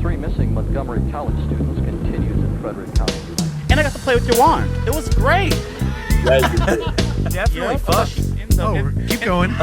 three missing Montgomery College students continues in Frederick County. And I got to play with your wand. It was great. Definitely fun. Oh, keep going.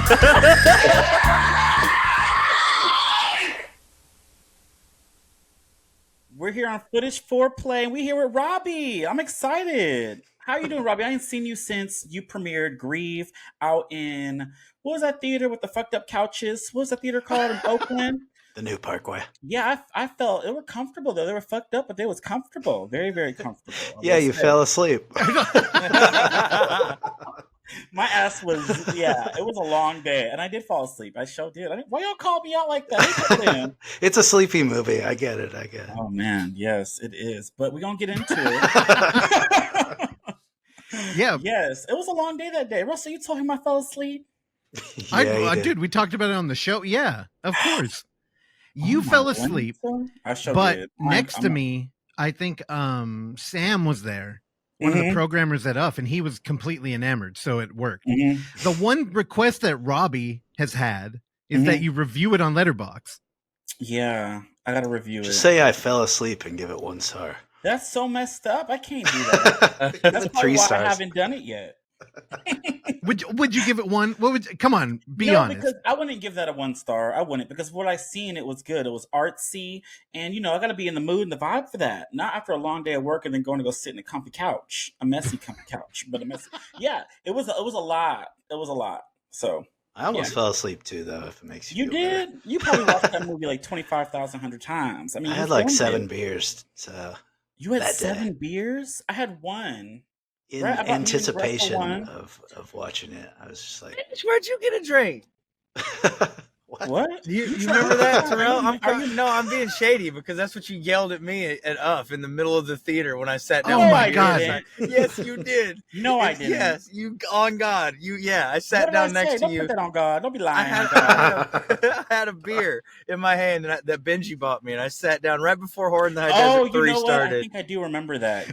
We're here on Footage Foreplay, and we're here with Robbie. I'm excited. How are you doing, Robbie? I ain't seen you since you premiered Grieve out in, what was that theater with the fucked up couches? What was that theater called in Oakland? The New Parkway. Yeah, I felt they were comfortable, though. They were fucked up, but they was comfortable. Very, very comfortable. Yeah, you fell asleep. My ass was, it was a long day, and I did fall asleep. I sure did. Why y'all call me out like that? It's a sleepy movie. I get it. Oh, man. Yes, it is. But we're going to get into it. Yeah. Yes, it was a long day that day. Russell, you told him I fell asleep? Dude, we talked about it on the show. Yeah, of course. You fell asleep. I sure but did. Next to me, I think Sam was there. One of the programmers at UF, and he was completely enamored, so it worked. The one request that Robbie has had is that you review it on Letterboxd. Yeah, I gotta review Just it. say I fell asleep and give it 1 star. That's so messed up. I can't do that. That's probably 3 why stars. I haven't done it yet. Would you give it 1? What would? Come on, be honest. Because I wouldn't give that a 1 star. I wouldn't, because what I seen, it was good. It was artsy, and I got to be in the mood and the vibe for that. Not after a long day of work and then going to go sit in a comfy couch, a messy comfy couch, but a messy. Yeah, it was a lot. It was a lot. So I almost fell asleep too, though. If it makes you you feel did. better. You probably watched that movie like 25,100 times. I mean, I had like 7 beers. So you had that 7 day. beers. I had 1. In Right, I bought me anticipation one. of watching it, I was just like, Bitch, where'd you get a drink? What? You remember that, Terrell? I'm being shady because that's what you yelled at me at UF in the middle of the theater when I sat down. Oh my God. Yes, you did. No, I didn't. Yes, you on God. I sat down next to Don't you. put that on God. Don't be lying. I had a beer in my hand that Benji bought me, and I sat down right before Horde and the High Desert 3 started. I think I do remember that.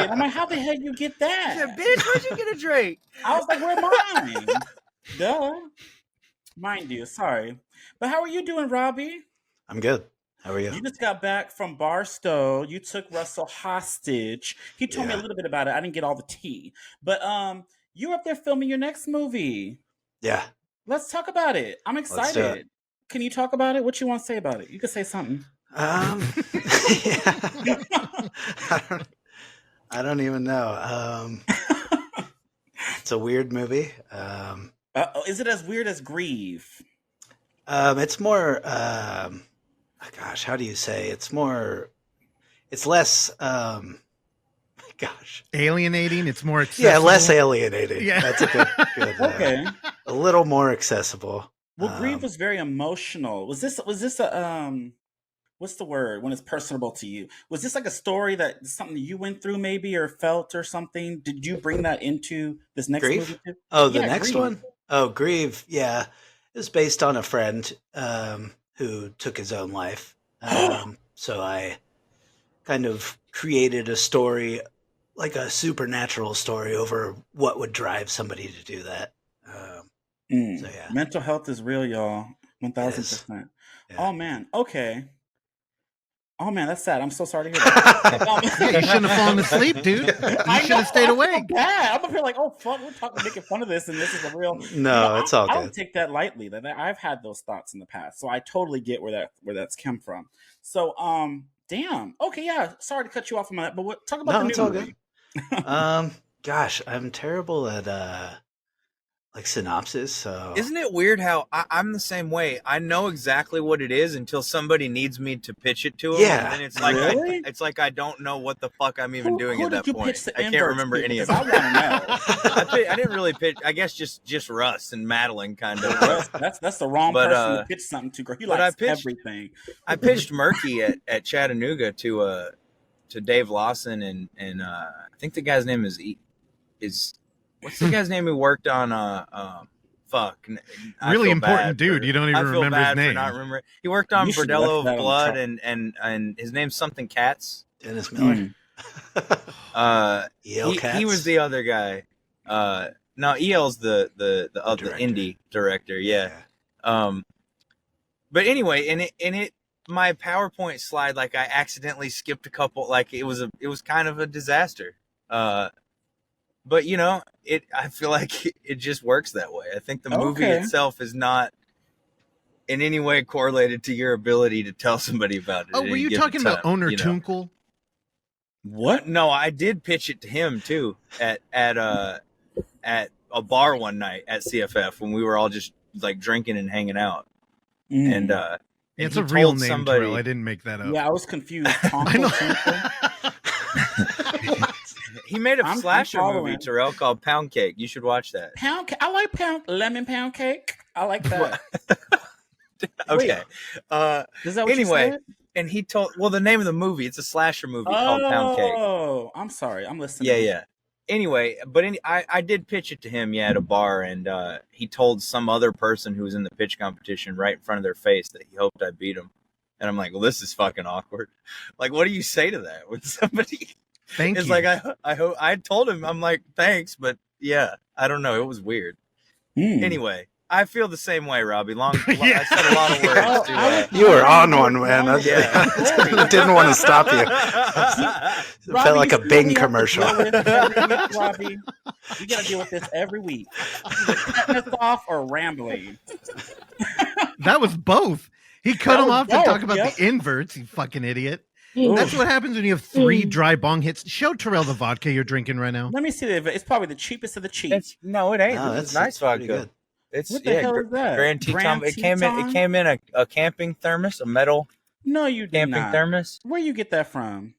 I'm like, how the hell you get that? I said, bitch, where'd you get a drink? I was like, where mine? Duh. Mind you, sorry. But how are you doing, Robbie? I'm good. How are you? You just got back from Barstow. You took Russell hostage. He told me a little bit about it. I didn't get all the tea. But you're up there filming your next movie. Yeah. Let's talk about it. I'm excited. Can you talk about it? What you want to say about it? You can say something. I don't even know. It's a weird movie. Is it as weird as Grieve? It's more, how do you say? It's less, alienating. It's more accessible. Yeah, less alienating. Yeah. That's a good Okay. A little more accessible. Well, Grieve was very emotional. Was this a what's the word when it's personable to you? Was this like a story that something you went through maybe or felt or something? Did you bring that into this next Grieve? movie too? Oh, the next Grieve. one? Oh, Grieve. Yeah. It was based on a friend who took his own life. So I kind of created a story, like a supernatural story over what would drive somebody to do that. So yeah. Mental health is real, y'all. 1,000%. Yeah. Oh man. Okay. Oh man, that's sad. I'm so sorry to hear that. Yeah, you shouldn't have fallen asleep, dude. You should have stayed awake. Yeah, I'm up here like, oh fuck, we're making fun of this, and this is a real. No, it's all I good. don't take that lightly. That I've had those thoughts in the past, so I totally get where that's come from. So, damn. Okay, yeah. Sorry to cut you off on that, but talk about the it's new all movie. good. Gosh, I'm terrible at like synopsis. So Isn't it weird how I'm the same way? I know exactly what it is until somebody needs me to pitch it to them. Yeah. And then it's like Really? it's like I don't know what the fuck I'm even doing Who at that did you point. pitch the I can't inverts remember to? any of Because it. I want to know. I didn't really pitch. I guess just Russ and Madeline kind of. That's the wrong But, person to pitch something to. Girl, he but I likes pitched- everything. I pitched Murky at Chattanooga to Dave Lawson and I think the guy's name is what's the guy's name who worked on fuck. I Really feel important bad dude. You don't even I feel remember his bad for name. not remembering. He worked on You should Bordello left that of on Blood top. and his name's something Katz. Dennis Miller. EL Katz. He was the other guy. No, EL's the director. indie director. Yeah. But anyway, and it my PowerPoint slide, like I accidentally skipped a couple. Like it was kind of a disaster. But you know, I feel like it just works that way. I think the movie itself is not in any way correlated to your ability to tell somebody about it. Oh, were you talking about Owner Tunkel? What? No, I did pitch it to him too at a bar one night at CFF when we were all just like drinking and hanging out. And it's a real name, Terrell. I didn't make that up. Yeah, I was confused. I know. He made a slasher movie, Terrell, called Pound Cake. You should watch that. I like lemon pound cake. I like that. Okay. Is that what you said? And he told, the name of the movie, it's a slasher movie called Pound Cake. Oh, I'm sorry. I'm listening. Yeah. Anyway, but I did pitch it to him, at a bar, and he told some other person who was in the pitch competition right in front of their face that he hoped I beat him. And I'm like, well, this is fucking awkward. Like, what do you say to that when somebody Thank is you. like, I hope, I told him, I'm like, thanks, but yeah, I don't know. It was weird. Anyway. I feel the same way, Robbie. I said a lot of words. You were on one, man. I didn't want to stop you. It felt like a Bing commercial. Robbie, you got to deal with this every week. Either cutting us off or rambling. That was both. He cut him off to talk about the inverts, you fucking idiot. Ooh. That's what happens when you have 3 dry bong hits. Show Terrell the vodka you're drinking right now. Let me see. It's probably the cheapest of the cheap. No, it ain't. It's nice vodka. What the hell is that? Grand Teton. It came in a camping thermos, a metal. No, you did camping not. Thermos. Where you get that from?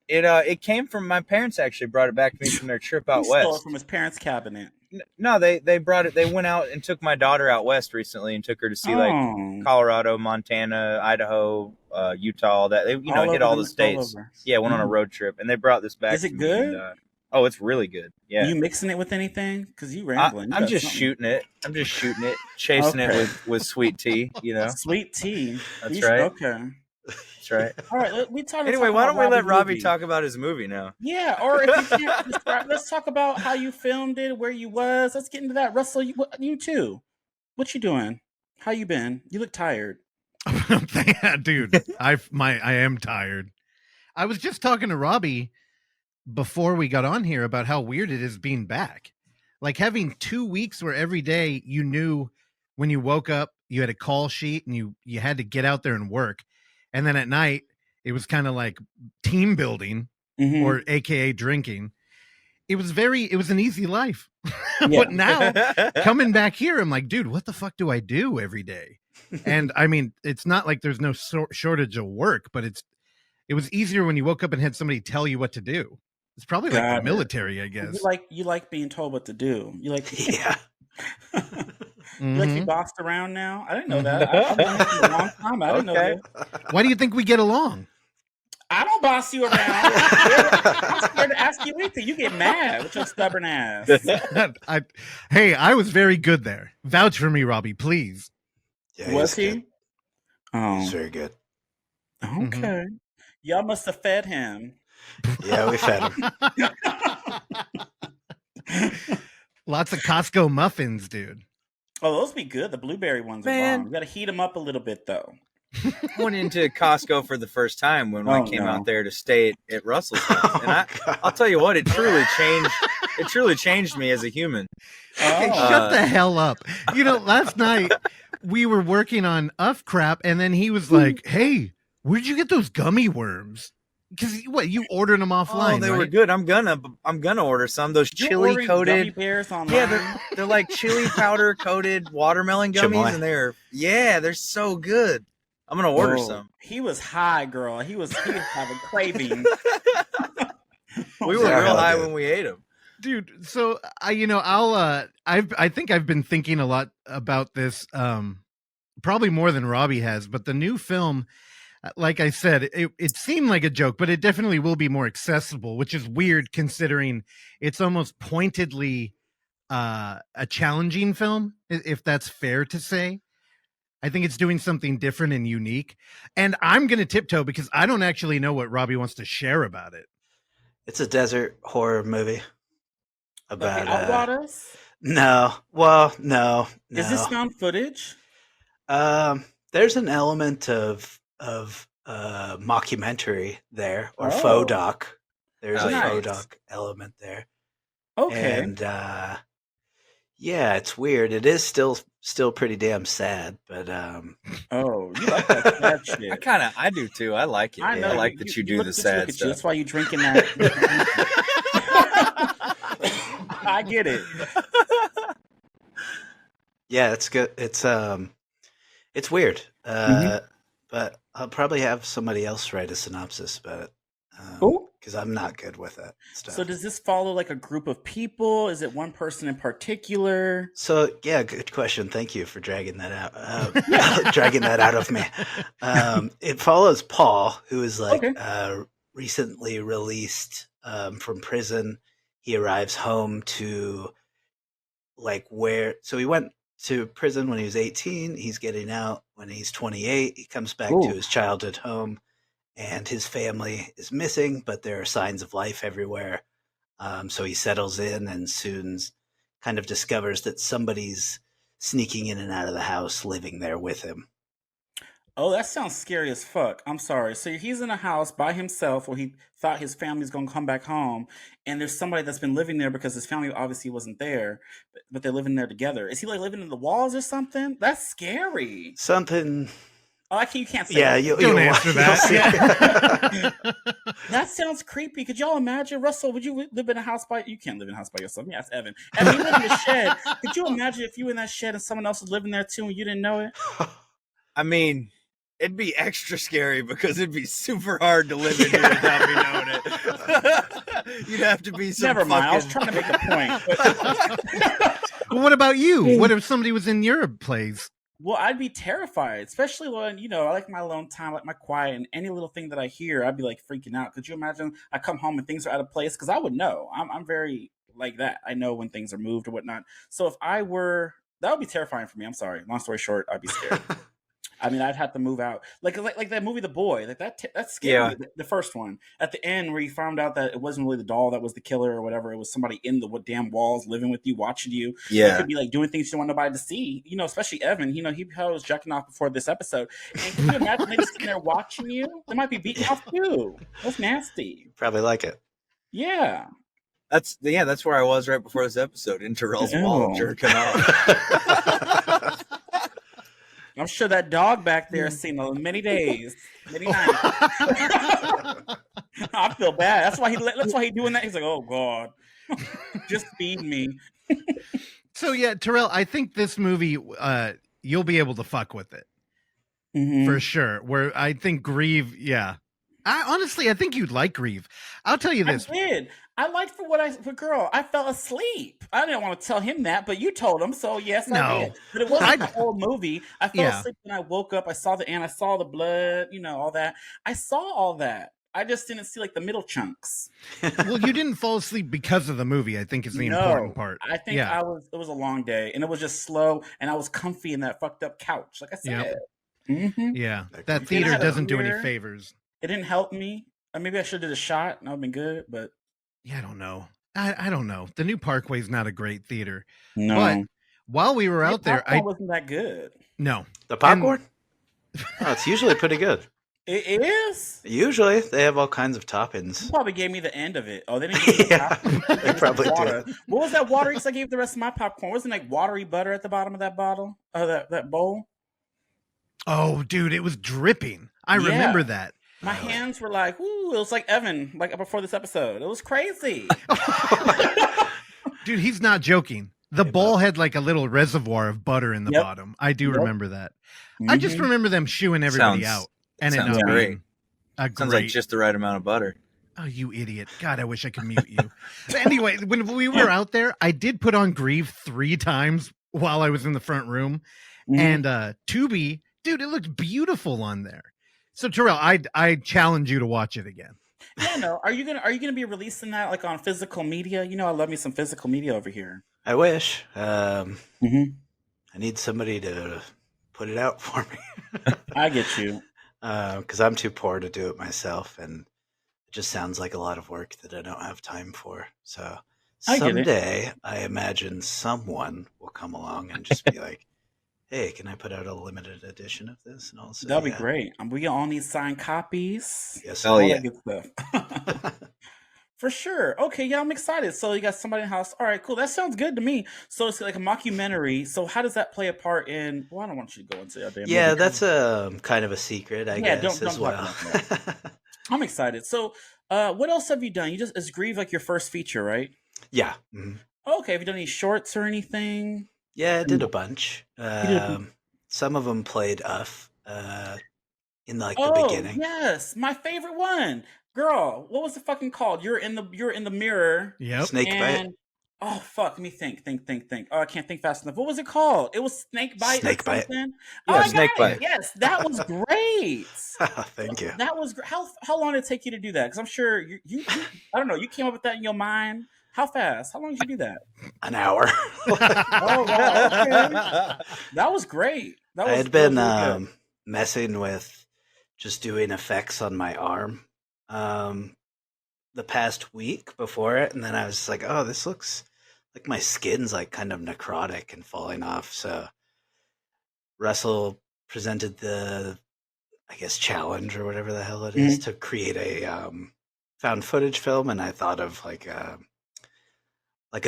It came from my parents. Actually, brought it back to me from their trip out west. Stole it from his parents' cabinet. No, they brought it. They went out and took my daughter out west recently and took her to see like Colorado, Montana, Idaho, Utah. All that they hit all the states. Yeah, went on a road trip and they brought this back. Is it good? Oh, it's really good. Yeah. Are you mixing it with anything? Because you rambling. I'm just shooting it. Chasing it with sweet tea. Sweet tea. That's right. Okay. That's right. All right. Anyway, why don't we let Robbie talk about his movie now? Yeah. Or if you can't describe, let's talk about how you filmed it, where you was. Let's get into that. Russell, you too. What you doing? How you been? You look tired. Dude, I am tired. I was just talking to Robbie before we got on here about how weird it is being back. Like having 2 weeks where every day you knew when you woke up, you had a call sheet and you had to get out there and work. And then at night, it was kind of like team building or AKA drinking. It was an easy life. But now coming back here, I'm like, dude, what the fuck do I do every day? And I mean, it's not like there's no shortage of work, but it was easier when you woke up and had somebody tell you what to do. It's probably like the military, I guess. You like being told what to do. You like yeah. You like to be bossed around now? I didn't know that. I've known you for a long time. I didn't know that. Why do you think we get along? I don't boss you around. I'm scared to ask you anything. You get mad with your stubborn ass. I was very good there. Vouch for me, Robbie, please. Yeah, was he? Good. Oh, he's very good. Okay. Y'all must have fed him. Yeah, we fed him. Lots of Costco muffins, dude. Oh, those be good. The blueberry ones are bomb. You got to heat them up a little bit, though. I went into Costco for the first time when I came out there to stay at Russell's house, and I'll tell you what, it truly changed me as a human. Okay, shut the hell up. Last night we were working on crap, and then he was like, "Hey, where'd you get those gummy worms?" Because you ordered them offline? Oh, they were good. I'm gonna order some. Those chili coated gummy bears online? Yeah, they're like chili powder coated watermelon gummies, and they're so good. I'm gonna order some. He was high, girl. He was having cravings. We were real high when we ate them, dude. So I think I've been thinking a lot about this, probably more than Robbie has. But the new film, like I said, it seemed like a joke, but it definitely will be more accessible, which is weird considering it's almost pointedly a challenging film, if that's fair to say. I think it's doing something different and unique. And I'm going to tiptoe because I don't actually know what Robbie wants to share about it. It's a desert horror movie about Outwaters? No. Well, no. Is this found footage? There's an element of of mockumentary there, or Oh. faux doc. There's Oh, a nice. faux doc element there. Okay. And yeah, it's weird. It is still pretty damn sad, but Oh, you like that sad shit. I do too. I like it. I know. I like that you do the sad stuff. That's why you drinking that. I get it. yeah, it's good. It's weird. But I'll probably have somebody else write a synopsis about it. Cool. Because I'm not good with that stuff. So does this follow like a group of people? Is it one person in particular? So yeah, good question. Thank you for dragging that out. Dragging that out of me. It follows Paul, who is like recently released from prison. He arrives home to so he went to prison when he was 18. He's getting out when he's 28. He comes back to his childhood home. And his family is missing, but there are signs of life everywhere. So he settles in and soon kind of discovers that somebody's sneaking in and out of the house, living there with him. Oh, that sounds scary as fuck. I'm sorry. So he's in a house by himself where he thought his family's going to come back home. And there's somebody that's been living there because his family obviously wasn't there, but they're living there together. Is he like living in the walls or something? That's scary. Something... Oh, you can't say yeah, that. you'll answer that. That sounds creepy. Could y'all imagine, Russell? Would you live in a house by? You can't live in a house by yourself. Yeah, ask Evan. Evan, you live in a shed. Could you imagine if you were in that shed and someone else was living there too and you didn't know it? I mean, it'd be extra scary because it'd be super hard to live in here without me knowing it. You'd have to be some Never mind. I was trying to make a point. Well, what about you? What if somebody was in your place? Well, I'd be terrified, especially when, I like my alone time, like my quiet, and any little thing that I hear, I'd be like freaking out. Could you imagine I come home and things are out of place? Because I would know. I'm very like that. I know when things are moved or whatnot. So if I were, that would be terrifying for me. I'm sorry. Long story short, I'd be scared. I mean, I'd have to move out. Like that movie, The Boy. Like that's scary. Yeah. The first one at the end where you found out that it wasn't really the doll that was the killer or whatever. It was somebody in the damn walls living with you, watching you. Yeah, you could be like doing things you don't want nobody to see. Especially Evan. He probably was jacking off before this episode. And can you imagine they just sitting there watching you? They might be beating off too. That's nasty. Probably like it. Yeah. That's where I was right before this episode in Terrell's wall jerking off. I'm sure that dog back there has seen many days, many nights. I feel bad. That's why he doing that. He's like, oh God, just feed me. So yeah, Terrell, I think this movie, you'll be able to fuck with it for sure. Where I think Grieve, yeah. I think you'd like Grieve. I'll tell you this. I did. I liked girl. I fell asleep. I didn't want to tell him that, but you told him, so yes, I did. But it wasn't the whole movie. I fell asleep and I woke up. I saw the end. I saw the blood. All that. I saw all that. I just didn't see like the middle chunks. Well, you didn't fall asleep because of the movie, I think is the important part. I think it was a long day and it was just slow and I was comfy in that fucked up couch. Like I said. Yep. Yeah. That theater doesn't do any favors. It didn't help me. Maybe I should have did a shot and that would have been good, but yeah, I don't know. I don't know. The new Parkway's not a great theater. No. But while we were out there, I wasn't that good. No. The popcorn? It's usually pretty good. It is? Usually. They have all kinds of toppings. You probably gave me the end of it. Oh, they didn't give me the top. They probably did. What was that water? Because I gave the rest of my popcorn. Wasn't it like watery butter at the bottom of that bottle? That bowl? Oh, dude, it was dripping. I remember that. My hands were like, ooh, it was like Evan, like before this episode. It was crazy. Dude, he's not joking. The bowl had like a little reservoir of butter in the bottom. I do remember that. I just remember them shooing everybody out. And it not great. Sounds like just the right amount of butter. Oh, you idiot. God, I wish I could mute you. But anyway, when we were out there, I did put on Grieve 3 times while I was in the front room. And Tubi, dude, it looked beautiful on there. So Terrell, I challenge you to watch it again. Yeah, no. Are you gonna be releasing that like on physical media? I love me some physical media over here. I wish. I need somebody to put it out for me. I get you. Because I'm too poor to do it myself, and it just sounds like a lot of work that I don't have time for. So someday I imagine someone will come along and just be like, hey, can I put out a limited edition of this? And I'll say, That'll be great. We all need signed copies. Yes, Hell All yeah. that good stuff. For sure. Okay, yeah, I'm excited. So you got somebody in the house. All right, cool. That sounds good to me. So it's like a mockumentary. So how does that play a part in? Well, I don't want you to go into that. Yeah, that's kind of a secret, I guess, don't as talk well. about that. I'm excited. So, what else have you done? Is Grieve like your first feature, right? Yeah. Mhm. Okay. Have you done any shorts or anything? Yeah, I did a bunch. did Some of them played in like the Oh beginning. yes, my favorite one. Girl, what was it fucking called? You're in the mirror. Yep. Snake bite. And oh fuck, let me think. Oh, I can't think fast enough. What was it called? It was snake bite. Snake or bite. something? Yeah, Oh, I snake got it. bite. Yes, that was great. Thank you. That was how long did it take you to do that? Because I'm sure you I don't know. You came up with that in your mind. How fast? How long did you do that? An hour. Oh wow, okay. That was great. I had been messing with just doing effects on my arm the past week before it, and then I was just like, oh, this looks like my skin's like kind of necrotic and falling off. So Russell presented the, I guess, challenge or whatever the hell it is to create a found footage film, and I thought of like a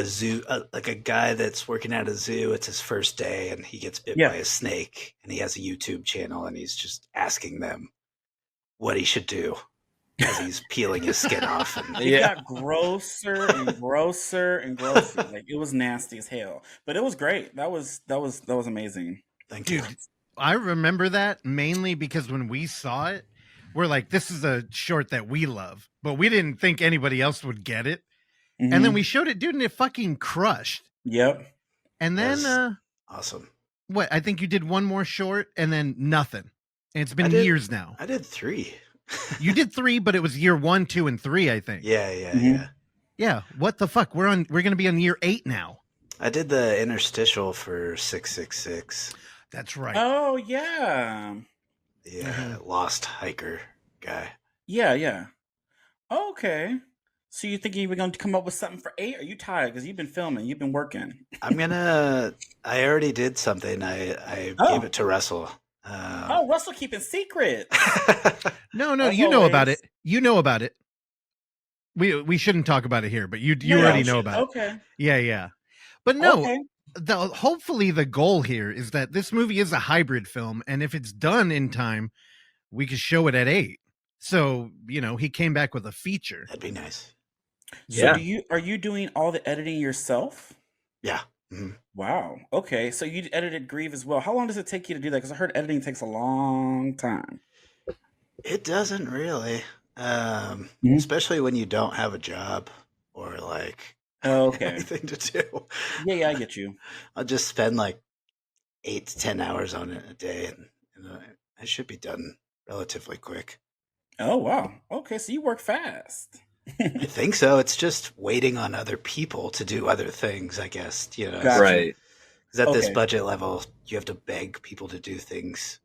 zoo, like a guy that's working at a zoo. It's his first day, and he gets bit by a snake, and he has a YouTube channel, and he's just asking them what he should do as he's peeling his skin off. And it got grosser and grosser and grosser. Like it was nasty as hell, but it was great. That was amazing. Thank you. I remember that mainly because when we saw it, we're like, this is a short that we love, but we didn't think anybody else would get it. Mm-hmm. And then we showed it, dude, and it fucking crushed. Yep. And then, awesome. What? I think you did one more short and then nothing. And it's been years now. I did 3. You did 3, but it was year 1, 2, and 3, I think. Yeah. Yeah. What the fuck? We're going to be on year 8 now. I did the interstitial for 666. That's right. Oh yeah. Yeah, lost hiker guy. Yeah. Okay. So you thinking you were going to come up with something for 8? Are you tired? Because you've been filming, you've been working. I already did something. I gave it to Russell. Russell keeping secrets. No, you know about it. You know about it. We shouldn't talk about it here, but you already know about it. Okay. Yeah. But no, hopefully the goal here is that this movie is a hybrid film, and if it's done in time, we could show it at 8. So, he came back with a feature. That'd be nice. So are you doing all the editing yourself? Yeah. Mm-hmm. Wow. Okay. So you edited Grieve as well. How long does it take you to do that? Because I heard editing takes a long time. It doesn't really. Especially when you don't have a job or like anything to do. Yeah, I get you. I'll just spend like 8 to 10 hours on it a day, and I should be done relatively quick. Oh, wow. Okay, so you work fast. I think so. It's just waiting on other people to do other things, I guess. Gotcha. Right. Because at this budget level, you have to beg people to do things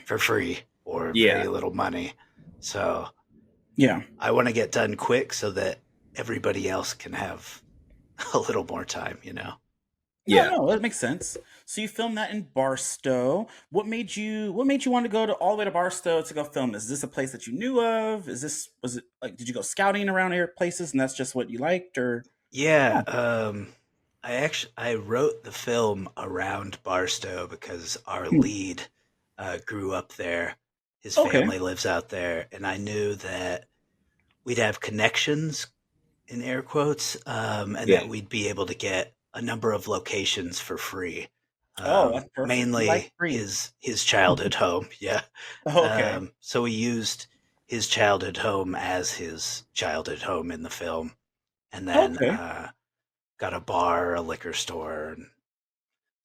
for free or very little money. So I want to get done quick so that everybody else can have a little more time, Yeah, no, that makes sense. So you filmed that in Barstow. What made you want to go all the way to Barstow to go film this? Is this a place that you knew of? Was it like, did you go scouting around places and that's just what you liked, or? Yeah, I wrote the film around Barstow because our lead grew up there. His family lives out there, and I knew that we'd have connections, in air quotes, and that we'd be able to get a number of locations for free. That's perfect. Mainly his childhood home. Yeah. So we used his childhood home as his childhood home in the film, and then got a bar, a liquor store, and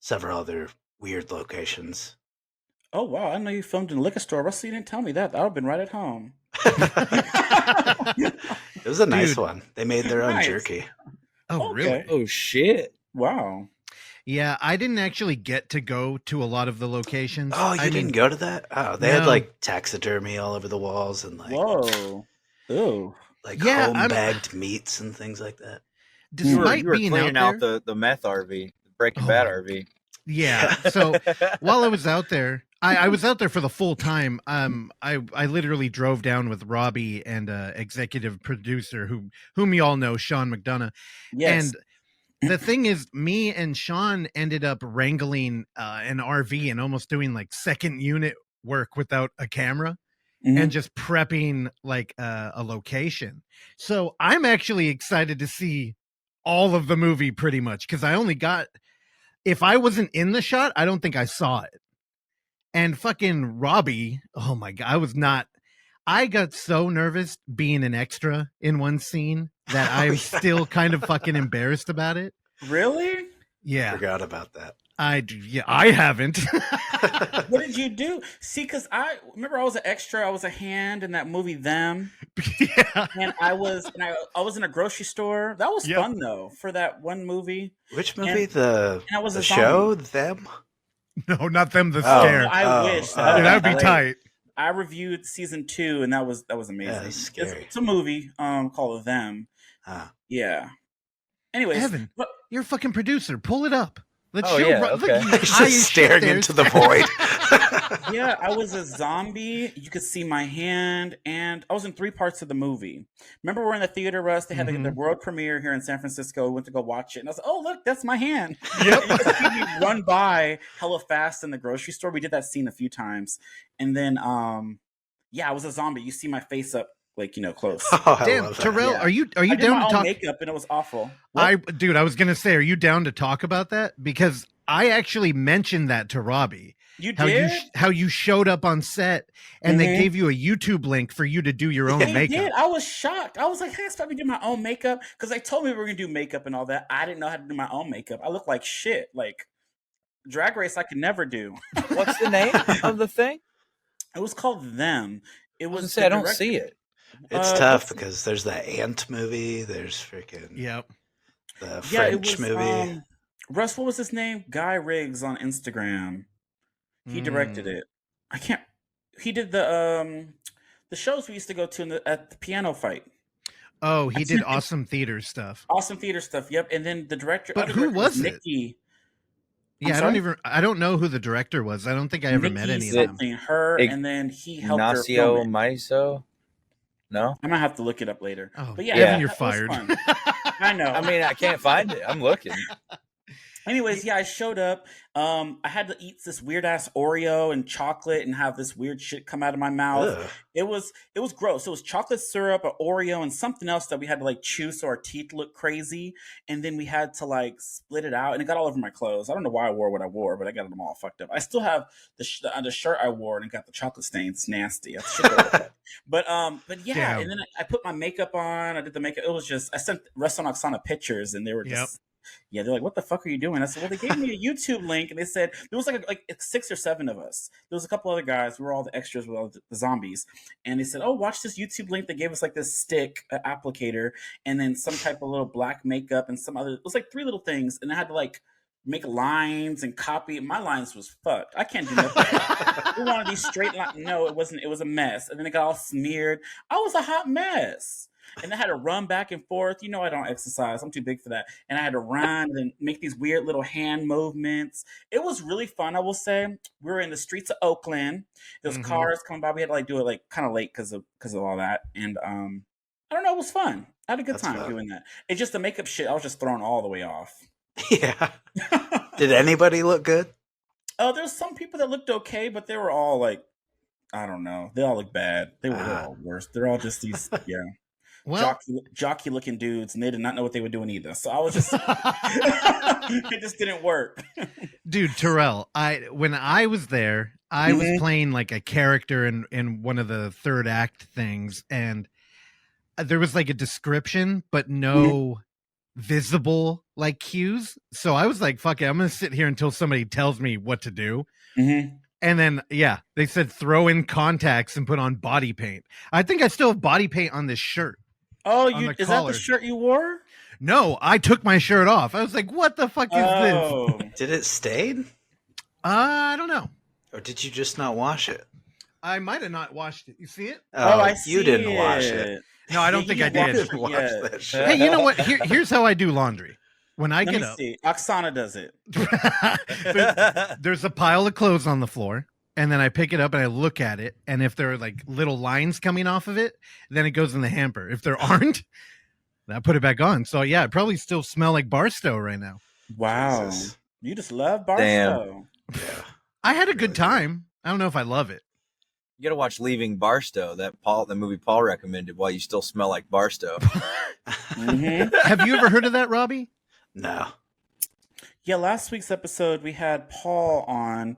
several other weird locations. Oh wow! I know you filmed in a liquor store. Russell, you didn't tell me that. I would have been right at home. It was a nice one. They made their own jerky. Oh, really? Oh, shit. Wow. Yeah, I didn't actually get to go to a lot of the locations. Oh, you didn't go to that? Oh, they had like taxidermy all over the walls and like home bagged meats and things like that. Despite you were being cleaning out out the meth RV, Breaking Bad RV. Yeah. So while I was out there, I was out there for the full time. I literally drove down with Robbie and executive producer whom you all know, Sean McDonough. Yes. And the thing is, me and Sean ended up wrangling an RV and almost doing like second unit work without a camera. Mhm. And just prepping like a location. So I'm actually excited to see all of the movie pretty much, because I only got, if I wasn't in the shot, I don't think I saw it. And fucking Robbie, oh my God, I got so nervous being an extra in one scene that I'm still kind of fucking embarrassed about it. Really? Yeah. Forgot about that. I haven't. What did you do? See, because I remember I was an extra. I was a hand in that movie Them. Yeah. And I was in a grocery store. That was fun though for that one movie. Which movie? And I was the a show? zombie. Them? No, not Them. The Scare. I wish That would be great. tight. I reviewed season 2, and that was amazing. Yeah, that's scary. It's a movie called Them. Yeah. Anyways, Evan, you're a fucking producer. Pull it up. Let's Oh, show. yeah, Look, okay. you He's high as just shit staring there. into the void. Yeah, I was a zombie. You could see my hand, and I was in 3 parts of the movie. Remember, we're in the theater, Russ. They had the world premiere here in San Francisco. We went to go watch it, and I was like, "Oh, look, that's my hand." Yep. You could see me run by hella fast in the grocery store. We did that scene a few times, and then, I was a zombie. You see my face up, like, close. Oh, I Damn, love that. Terrell, Yeah. are you I did down my to own talk? makeup, and it was awful. Dude, I was gonna say, are you down to talk about that? Because I actually mentioned that to Robbie. You How did? how you showed up on set and they gave you a YouTube link for you to do your own They makeup. did. I was shocked. I was like, "Hey, I expect me to do my own makeup," because they told me we were gonna do makeup and all that. I didn't know how to do my own makeup. I look like shit. Like Drag Race, I could never do. What's the name of the thing? It was called Them. It I was. was say I don't see it. It's tough because there's the Ant movie. There's freaking Yep. the Yeah, it French was. movie. Russ, what was his name? Guy Riggs on Instagram. He directed it. I can't. He did the shows we used to go to at the piano fight. Oh, he did awesome theater stuff. Awesome theater stuff. Yep. And then the director. But other who director was it? Nikki. Yeah, I don't know who the director was. I don't think I ever met any of them. something, her, and then he helped her Ignacio film it. Maiso? No? I might have to look it up later. Oh, But yeah, Evan, you're that was fired. fun. I know. I mean, I can't find it. I'm looking. Anyways, yeah, I showed up. I had to eat this weird ass Oreo and chocolate and have this weird shit come out of my mouth. Ugh. It was gross. It was chocolate syrup, an Oreo, and something else that we had to like chew so our teeth looked crazy. And then we had to like split it out, and it got all over my clothes. I don't know why I wore what I wore, but I got them all fucked up. I still have the shirt I wore, and it got the chocolate stains. Nasty. But yeah. Damn. And then I put my makeup on. I did the makeup. It was just I sent Russ and Oksana pictures, and they were just. Yeah, they're like, "What the fuck are you doing?" I said, "Well, they gave me a YouTube link, and they said there was like 6 or 7 of us. There was a couple other guys. We were all the extras with all the zombies, and they said, "Oh, watch this YouTube link." They gave us like this stick applicator, and then some type of little black makeup and some other. It was like 3 little things, and I had to like make lines and copy. My lines was fucked. I can't do nothing. We wanted these straight lines. No, it wasn't. It was a mess, and then it got all smeared. I was a hot mess. And I had to run back and forth. You know, I don't exercise. I'm too big for that. And I had to run and make these weird little hand movements. It was really fun, I will say. We were in the streets of Oakland. There was cars coming by. We had to like do it like kind of late because of all that. And I don't know. It was fun. I had a good time doing that. It's just the makeup shit. I was just thrown all the way off. Yeah. Did anybody look good? There's some people that looked okay, but they were all like, I don't know. They all look bad. They were all worse. They're all just these, yeah. Well, jockey looking dudes, and they did not know what they were doing either. So I was just, it just didn't work. dude, Terrell, when I was there, I was playing like a character in one of the third act things, and there was like a description, but no visible like cues. So I was like, fuck it, I'm gonna sit here until somebody tells me what to do. And then, they said throw in contacts and put on body paint. I think I still have body paint on this shirt. Oh, collar. is that the shirt you wore? No, I took my shirt off. I was like, what the fuck is this? Did it stain? I don't know. Or did you just not wash it? I might have not washed it. You see it? Oh, I see you didn't wash it. No, I don't think I did. Wash that shit. Hey, you know what? Here's how I do laundry. When I Let get me up, see. Oksana does it. there's a pile of clothes on the floor, and then I pick it up and I look at it, and if there are like little lines coming off of it, then it goes in the hamper. If there aren't, then I put it back on. So yeah, it probably still smell like Barstow right now. Wow. Jesus. You just love Barstow. Yeah. I had a Really good do. time. I don't know if I love it. You gotta watch Leaving Barstow, the movie Paul recommended, while you still smell like Barstow. Have you ever heard of that, Robbie? No. Yeah, last week's episode we had Paul on.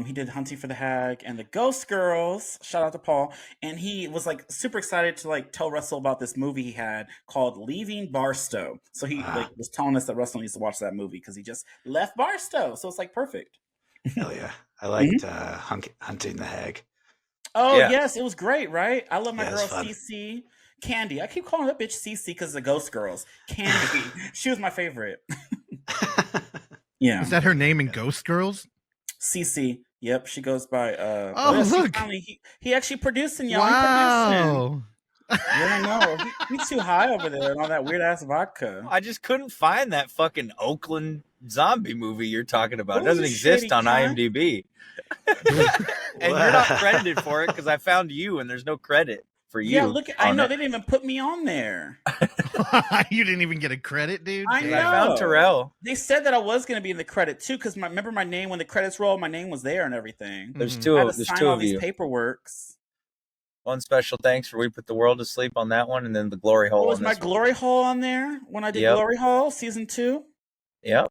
He did Hunting for the Hag and the Ghost Girls. Shout out to Paul. And he was like super excited to like tell Russell about this movie he had called Leaving Barstow. So he like was telling us that Russell needs to watch that movie because he just left Barstow. So it's like perfect. Hell yeah. I liked Hunting the Hag. Oh Yeah. yes, it was great, right? I love my Yeah, girl it's fun. Cece. Candy. I keep calling that bitch Cece because of the Ghost Girls. Candy. She was my favorite. Yeah. Is that her name in Ghost Girls? Cece. Yep, she goes by Oh, yes, look. He actually producing, y'all. He producing. Wow. Yeah, I know. He's too high over there and all that weird ass vodka. I just couldn't find that fucking Oakland zombie movie you're talking about. It Oh, doesn't you exist shitty on cunt. IMDb. And you're not credited for it because I found you and there's no credit for you. Yeah, look, I on know it. they didn't even put me on there. You didn't even get a credit, dude. I And know. I found Terrell. They said that I was going to be in the credit too, because remember my name when the credits rolled, my name was there and everything. There's Mhm. two I had of to there's sign two all of these you. paperworks. One special thanks for We Put the World to Sleep on that one, and then the Glory Hole. What was on my this one. Glory Hole on there when I did Yep. Glory Hole season 2? Yep,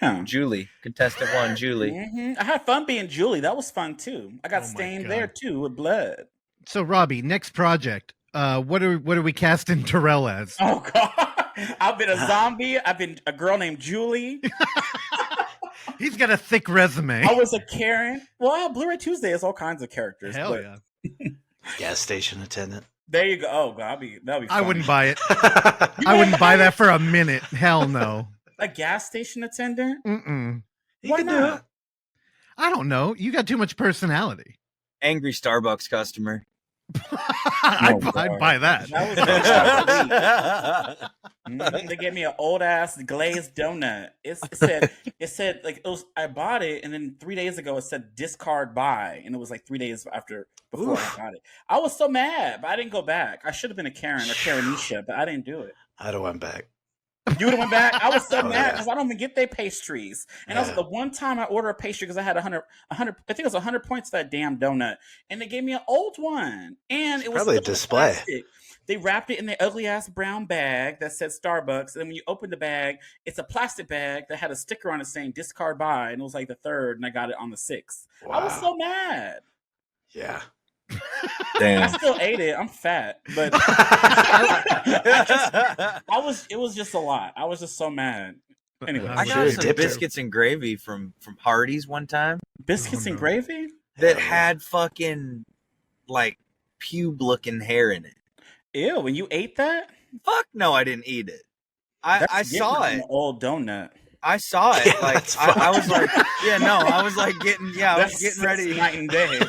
Yeah. Julie, contestant one, Julie. I had fun being Julie. That was fun too. I got Oh my stained God. there too with blood. So, Robbie, next project. What are we casting Terrell as? Oh God! I've been a zombie. I've been a girl named Julie. He's got a thick resume. I was a Karen. Well, Blu-ray Tuesday has all kinds of characters. Hell but yeah. Gas station attendant. There you go. Oh God, that'd be I fun. wouldn't buy it. You I wouldn't wouldn't buy buy that for a minute. Hell no. a gas station attendant. Mm-mm. You Why could do not? it. I don't know. You got too much personality. Angry Starbucks customer. I'd God. buy that. That was They gave me an old ass glazed donut. It said like it was. I bought it, and then 3 days ago it said discard buy, and it was like 3 days before Oof. I got it. I was so mad, but I didn't go back. I should have been a Karen or Karenisha, but I didn't do it. I'd have went back. You would have went back. I was so Oh, mad yeah. because I don't even get their pastries. And that was Yeah. the one time I ordered a pastry because I had 100. I think it was 100 points for that damn donut, and they gave me an old one, and it was Probably a still in display. plastic. They wrapped it in the ugly ass brown bag that said Starbucks, and then when you open the bag, it's a plastic bag that had a sticker on it saying discard buy, and it was like the 3rd, and I got it on the 6th. I was Wow. so mad. Yeah. I Damn. still ate it. I'm fat, but it was just a lot. I was just so mad. Anyway, I Should've got some dipped it. biscuits and gravy from Hardee's one time biscuits Oh, and no. gravy. that Yeah. had fucking like pube looking hair in it. Ew, when you ate that? Fuck no, I didn't eat it. I That's saw different from it. an old donut. I saw it. Yeah, Like that's I was fine. like, yeah, no, I was like I was getting ready. Night and day.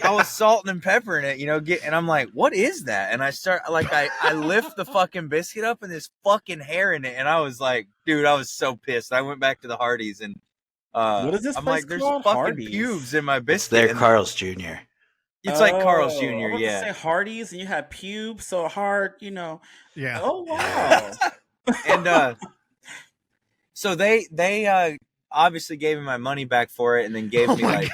I was salting and peppering it, and I'm like, what is that? And I start like I lift the fucking biscuit up and there's fucking hair in it, and I was like, dude, I was so pissed. I went back to the Hardee's and What is this I'm place like, there's called? fucking Hardee's. pubes in my It's biscuit. their and Carl's Jr. it's like Carl's I Jr. was about to Yeah, say Hardee's, and you had pubes, so hard, Yeah. Oh wow. and so they obviously gave me my money back for it, and then gave Oh me my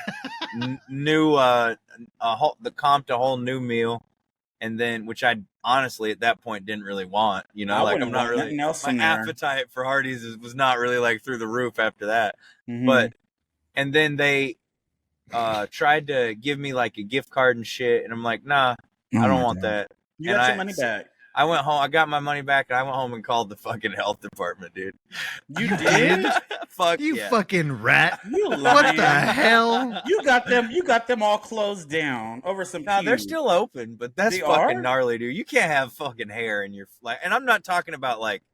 like new the comp to whole new meal, and then which I honestly at that point didn't really want. I Like wouldn't I'm not want really nothing else my in there. appetite for Hardee's was not really like through the roof after that. Mhm. But and then they tried to give me like a gift card and shit, and I'm like, nah, Oh I don't my want God. that. You and got I- your money back. I went home. I got my money back, and I went home and called the fucking health department, dude. You did? Fuck You yeah. fucking rat. You What lying. the hell? You got them all closed down over some No, they're pubes. still open, but that's They fucking are? gnarly, dude. You can't have fucking hair in your like, and I'm not talking about like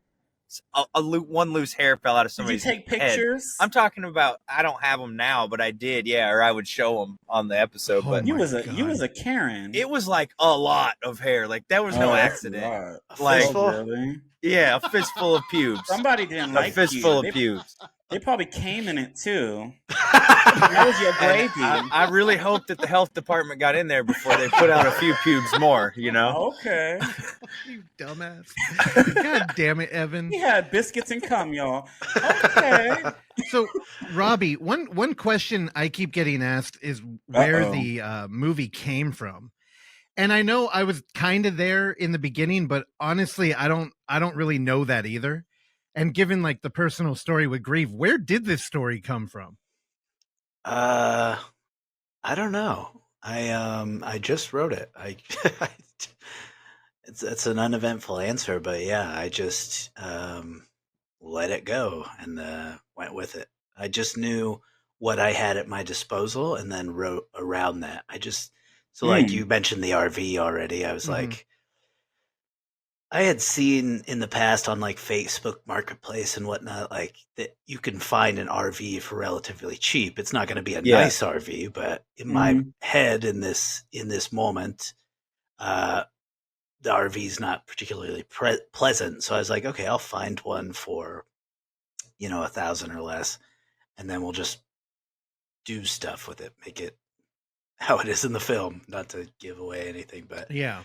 one loose hair fell out of Did you somebody's take head. pictures? I'm talking about. I don't have them now, but I did. Yeah, or I would show them on the episode. Oh But you my was God. a Karen. it was like a lot of hair. Like that was no that's accident. a lot. Like- Fistful? Really? Yeah, a fistful of pubes. Somebody didn't A like fistful you. of pubes. They probably came in it too. That was your And gravy. I really hope that the health department got in there before they put out a few pubes more. You know. Okay. You dumbass. God damn it, Evan. He had biscuits and cum, y'all. Okay. So, Robbie, one question I keep getting asked is where Uh-oh. the movie came from. And I know I was kind of there in the beginning, but honestly, I don't really know that either. And given like the personal story with Grieve, where did this story come from? I don't know. I just wrote it. It's an uneventful answer, but yeah, I just let it go and went with it. I just knew what I had at my disposal and then wrote around that. Like you mentioned the RV already. I was like, I had seen in the past on like Facebook Marketplace and whatnot, like that you can find an RV for relatively cheap. It's not going to be a nice RV, but in my head, in this moment, the RV is not particularly pleasant. So I was like, okay, I'll find one for, $1,000 or less, and then we'll just do stuff with it, make it how it is in the film. Not to give away anything, but Yeah.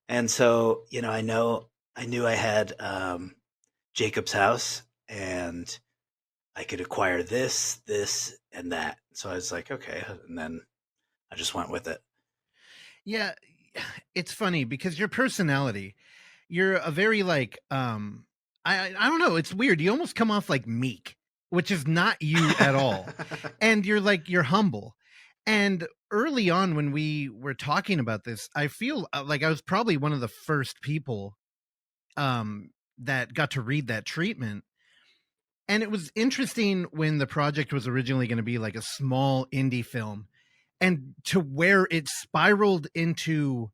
and so, I knew I had Jacob's house and I could acquire this, and that. So I was like, okay. And then I just went with it. Yeah. It's funny because your personality, you're a very like, I don't know. It's weird. You almost come off like meek, which is not you at all. And you're humble. And early on when we were talking about this, I feel like I was probably one of the first people that got to read that treatment. And it was interesting when the project was originally going to be like a small indie film, and to where it spiraled into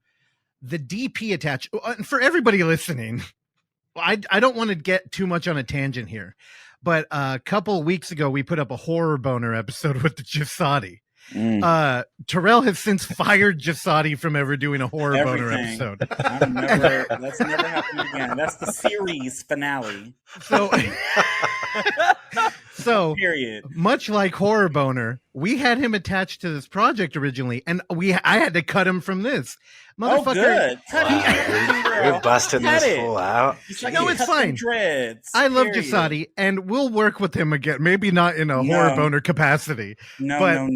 the DP attached. For everybody listening, I don't want to get too much on a tangent here, but a couple of weeks ago, we put up a horror boner episode with the Gisotti. Terrell has since fired Gisotti from ever doing a horror boner episode. That's never happened again. That's the series finale. So period. Much like horror boner, we had him attached to this project originally, and I had to cut him from this. Motherfucker, Oh, good. We're busting this fool out. No, it's fine. Dreads. I love Gisotti, and we'll work with him again. Maybe not in a horror boner capacity. No.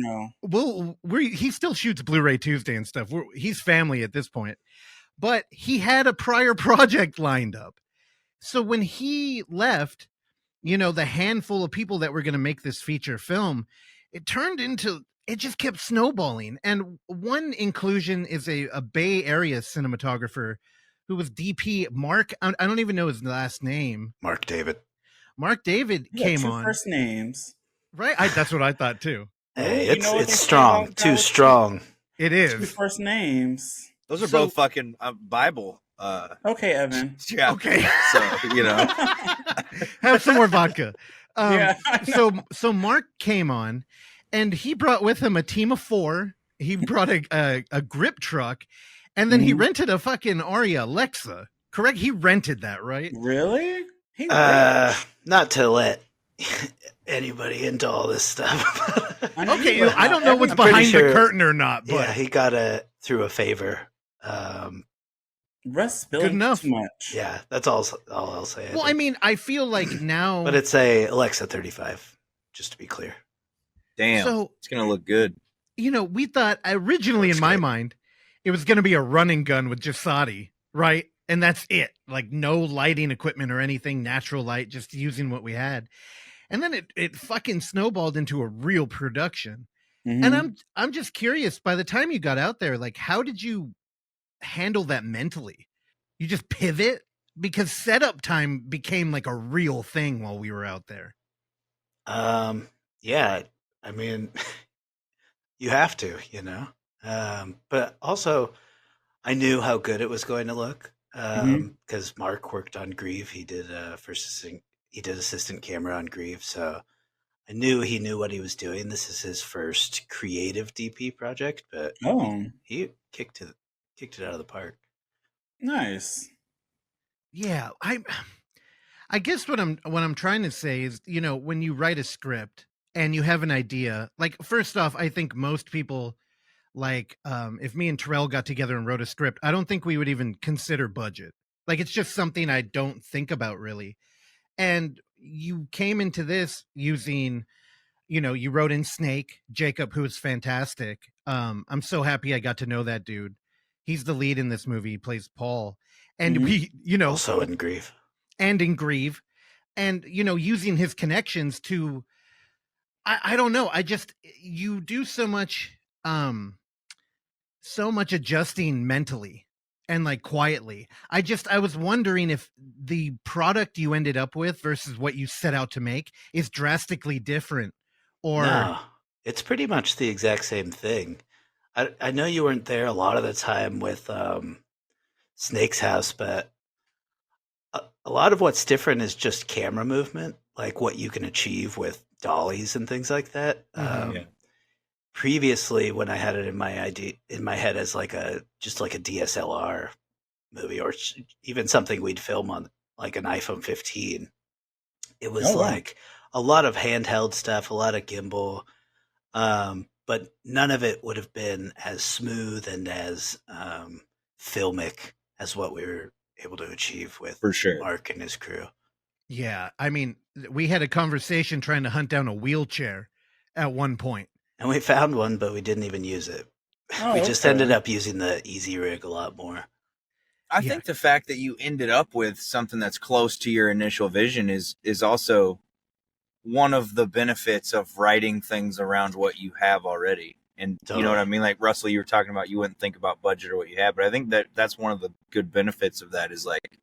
He still shoots Blu-ray Tuesday and stuff. He's family at this point. But he had a prior project lined up. So when he left, the handful of people that were going to make this feature film, it just kept snowballing. And one inclusion is a Bay Area cinematographer who was DP Mark. I don't even know his last name. Mark David Came on. First names. Right. That's what I thought too. Hey, it's strong. Too strong. It is. Two first names. Those are both fucking Bible. Okay, Evan. Yeah. Okay. So, have some more vodka. Yeah. So Mark came on, and he brought with him a team of 4. He brought a grip truck, and then he rented a fucking Aria Alexa. Correct? He rented that, right? Really? Not to let anybody into all this stuff. Okay, I don't know what's behind the curtain or not, but yeah, he got it through a favor. Russ spilled good enough. Too much. Yeah, that's all I'll say. Well, I mean, I feel like now, but it's a Alexa 35, just to be clear. Damn, so it's gonna look good. We thought originally in my mind it was going to be a running gun with Gisotti, right? And that's it. Like no lighting equipment or anything, natural light, just using what we had. And then it fucking snowballed into a real production. And I'm just curious, by the time you got out there, like how did you handle that mentally? You just pivot? Because setup time became like a real thing while we were out there. Yeah, I mean, you have to, but also I knew how good it was going to look because Mark worked on Grieve. He did first he did assistant camera on Grieve, so I knew he knew what he was doing. This is his first creative DP project, but Oh, he kicked it out of the park. nice. Yeah, I guess what I'm trying to say is, you know, when you write a script and you have an idea, like first off, I think most people like if me and Terrell got together and wrote a script, I don't think we would even consider budget. Like it's just something I don't think about really. And you came into this using, you know, you wrote in Snake, Jacob, who's fantastic. I'm so happy I got to know that dude. He's the lead in this movie. He plays Paul. And we, you know, Also in Grieve. and in Grieve, and you know, using his connections to I don't know, I just you do so much adjusting mentally and like quietly. I was wondering if the product you ended up with versus what you set out to make is drastically different, or No, it's pretty much the exact same thing. I know you weren't there a lot of the time with Snake's house, but a lot of what's different is just camera movement, like what you can achieve with dollies and things like that. Mhm. Yeah. Previously, when I had it in my head as like a DSLR movie, or even something we'd film on like an iPhone 15, it was Oh, wow. like a lot of handheld stuff, a lot of gimbal, but none of it would have been as smooth and as filmic as what we were able to achieve with For sure. Mark and his crew. yeah, I mean, we had a conversation trying to hunt down a wheelchair at one point. And we found one, but we didn't even use it. Oh, We just okay. ended up using the Easy Rig a lot more. I Yeah. think the fact that you ended up with something that's close to your initial vision is also one of the benefits of writing things around what you have already. And you know what I Totally. mean? Like Russell, you were talking about you wouldn't think about budget or what you have, but I think that's one of the good benefits of that is like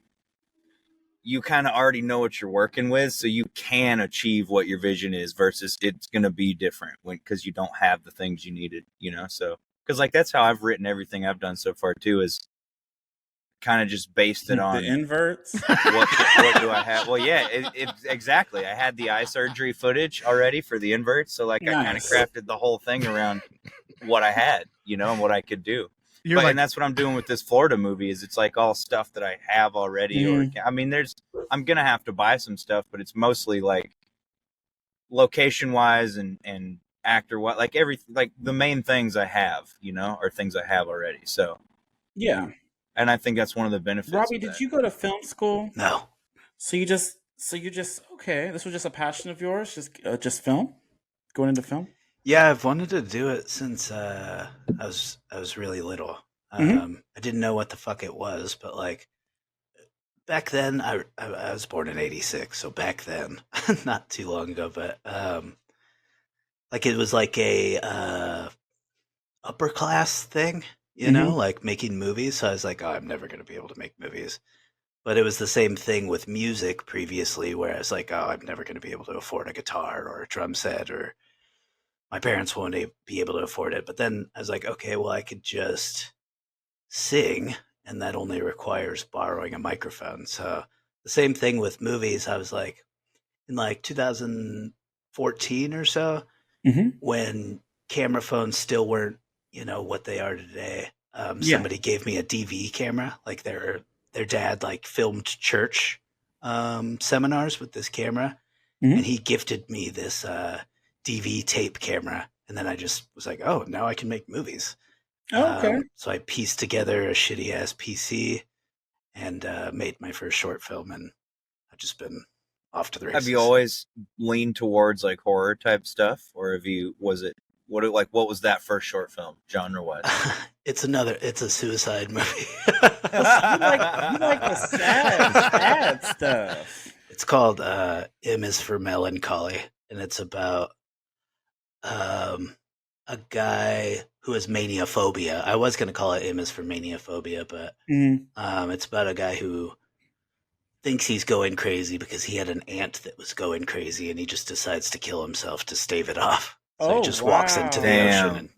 you kind of already know what you're working with, so you can achieve what your vision is versus it's going to be different because you don't have the things you needed, you know? So, because like that's how I've written everything I've done so far too, is kind of just based it on The inverts. what do I have? Well, yeah, exactly. I had the eye surgery footage already for the inverts, so like I kind of Nice. crafted the whole thing around what I had, you know, and what I could do. You're like, And that's what I'm doing with this Florida movie. Is it's like all stuff that I have already, or I mean, I'm gonna have to buy some stuff, but it's mostly like location wise and actor what like the main things I have, you know, are things I have already. So Yeah. and I think that's one of the benefits. Robbie, of did that. you go to film school? No. So you just okay. This was just a passion of yours, just film, going into film. Yeah, I've wanted to do it since I was really little. Mhm. I didn't know what the fuck it was, but like back then, I was born in '86, so back then, not too long ago, but like it was like a upper class thing, you know, like making movies. So I was like, oh, I'm never going to be able to make movies. But it was the same thing with music previously, where I was like, oh, I'm never going to be able to afford a guitar or a drum set, or my parents won't be able to afford it. But then I was like, okay, well, I could just sing, and that only requires borrowing a microphone. So the same thing with movies. I was like, in like 2014 or so, Mhm. when camera phones still weren't, you know, what they are today. Yeah. Somebody gave me a DV camera, like their dad like filmed church seminars with this camera, and he gifted me this DV tape camera, and then I just was like, oh, now I can make movies. Oh, okay. So I pieced together a shitty ass PC and made my first short film, and I've just been off to the races. Have you always leaned towards like horror type stuff, or what was that first short film genre wise? It's a suicide movie. You like the sad stuff. It's called M is for Melancholy, and it's about a guy who has maniophobia. I was going to call it M is for Maniophobia, but it's about a guy who thinks he's going crazy because he had an aunt that was going crazy, and he just decides to kill himself to stave it off. So he just walks into the ocean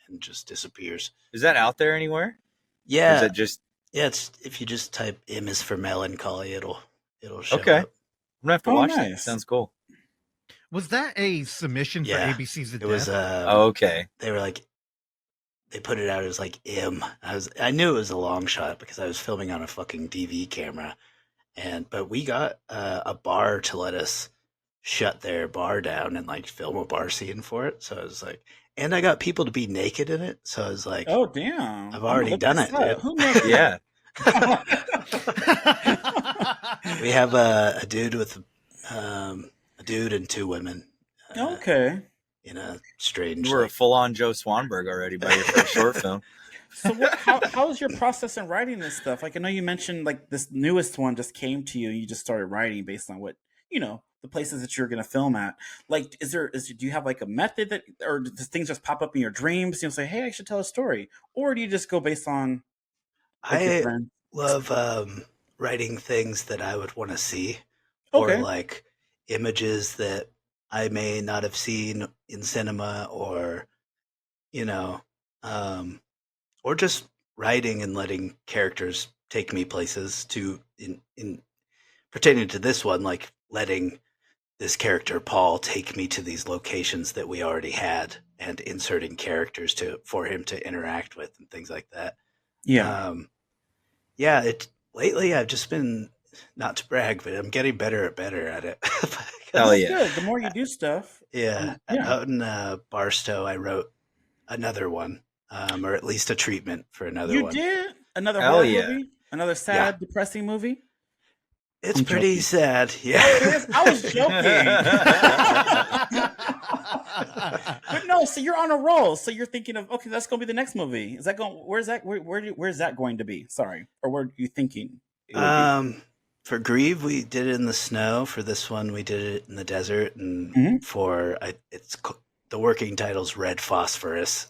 and just disappears. Is that out there anywhere? Yeah. Or is it just it's if you just type M is for Melancholy, it'll show okay? up. gonna have to Oh, watch that. nice. Sounds cool. Was that a submission for Yeah. ABC's The It was. Death? Okay. They were like, they put it out as like M. I knew it was a long shot because I was filming on a fucking DV camera, but we got a bar to let us shut their bar down and like film a bar scene for it. So I was like, and I got people to be naked in it. So I was like, Oh, damn. I've already done it, dude. Who made Yeah. we have a dude with a dude and two women. Okay. In a strange. You were a full-on Joe Swanberg already by your first short film. So how is your process in writing this stuff? Like, I know you mentioned like this newest one just came to you and you just started writing based on what, the places that you're going to film at. Like, do you have like a method that, or does things just pop up in your dreams? Say, hey, I should tell a story. Or do you just go based on like, your I friend? love writing things that I would want to see, Okay. or like images that I may not have seen in cinema, or or just writing and letting characters take me places to in pertaining to this one, like letting this character Paul take me to these locations that we already had and inserting characters for him to interact with and things like that. Yeah. Lately I've just been, not to brag, but I'm getting better at it. Hell That's yeah. good. The more you do stuff. Yeah. Yeah. Out in Barstow, I wrote another one, or at least a treatment for another one. You did? Another Hell horror yeah. movie? Another sad, depressing movie? It's I'm pretty joking. sad. Yeah. I was joking. But no, so you're on a roll. So you're thinking of, okay, that's going to be the next movie. Is that going? Where's that going to be? Sorry, or where are you thinking? it would be? For Grieve, we did it in the snow. For this one, we did it in the desert. And the working title's Red Phosphorus.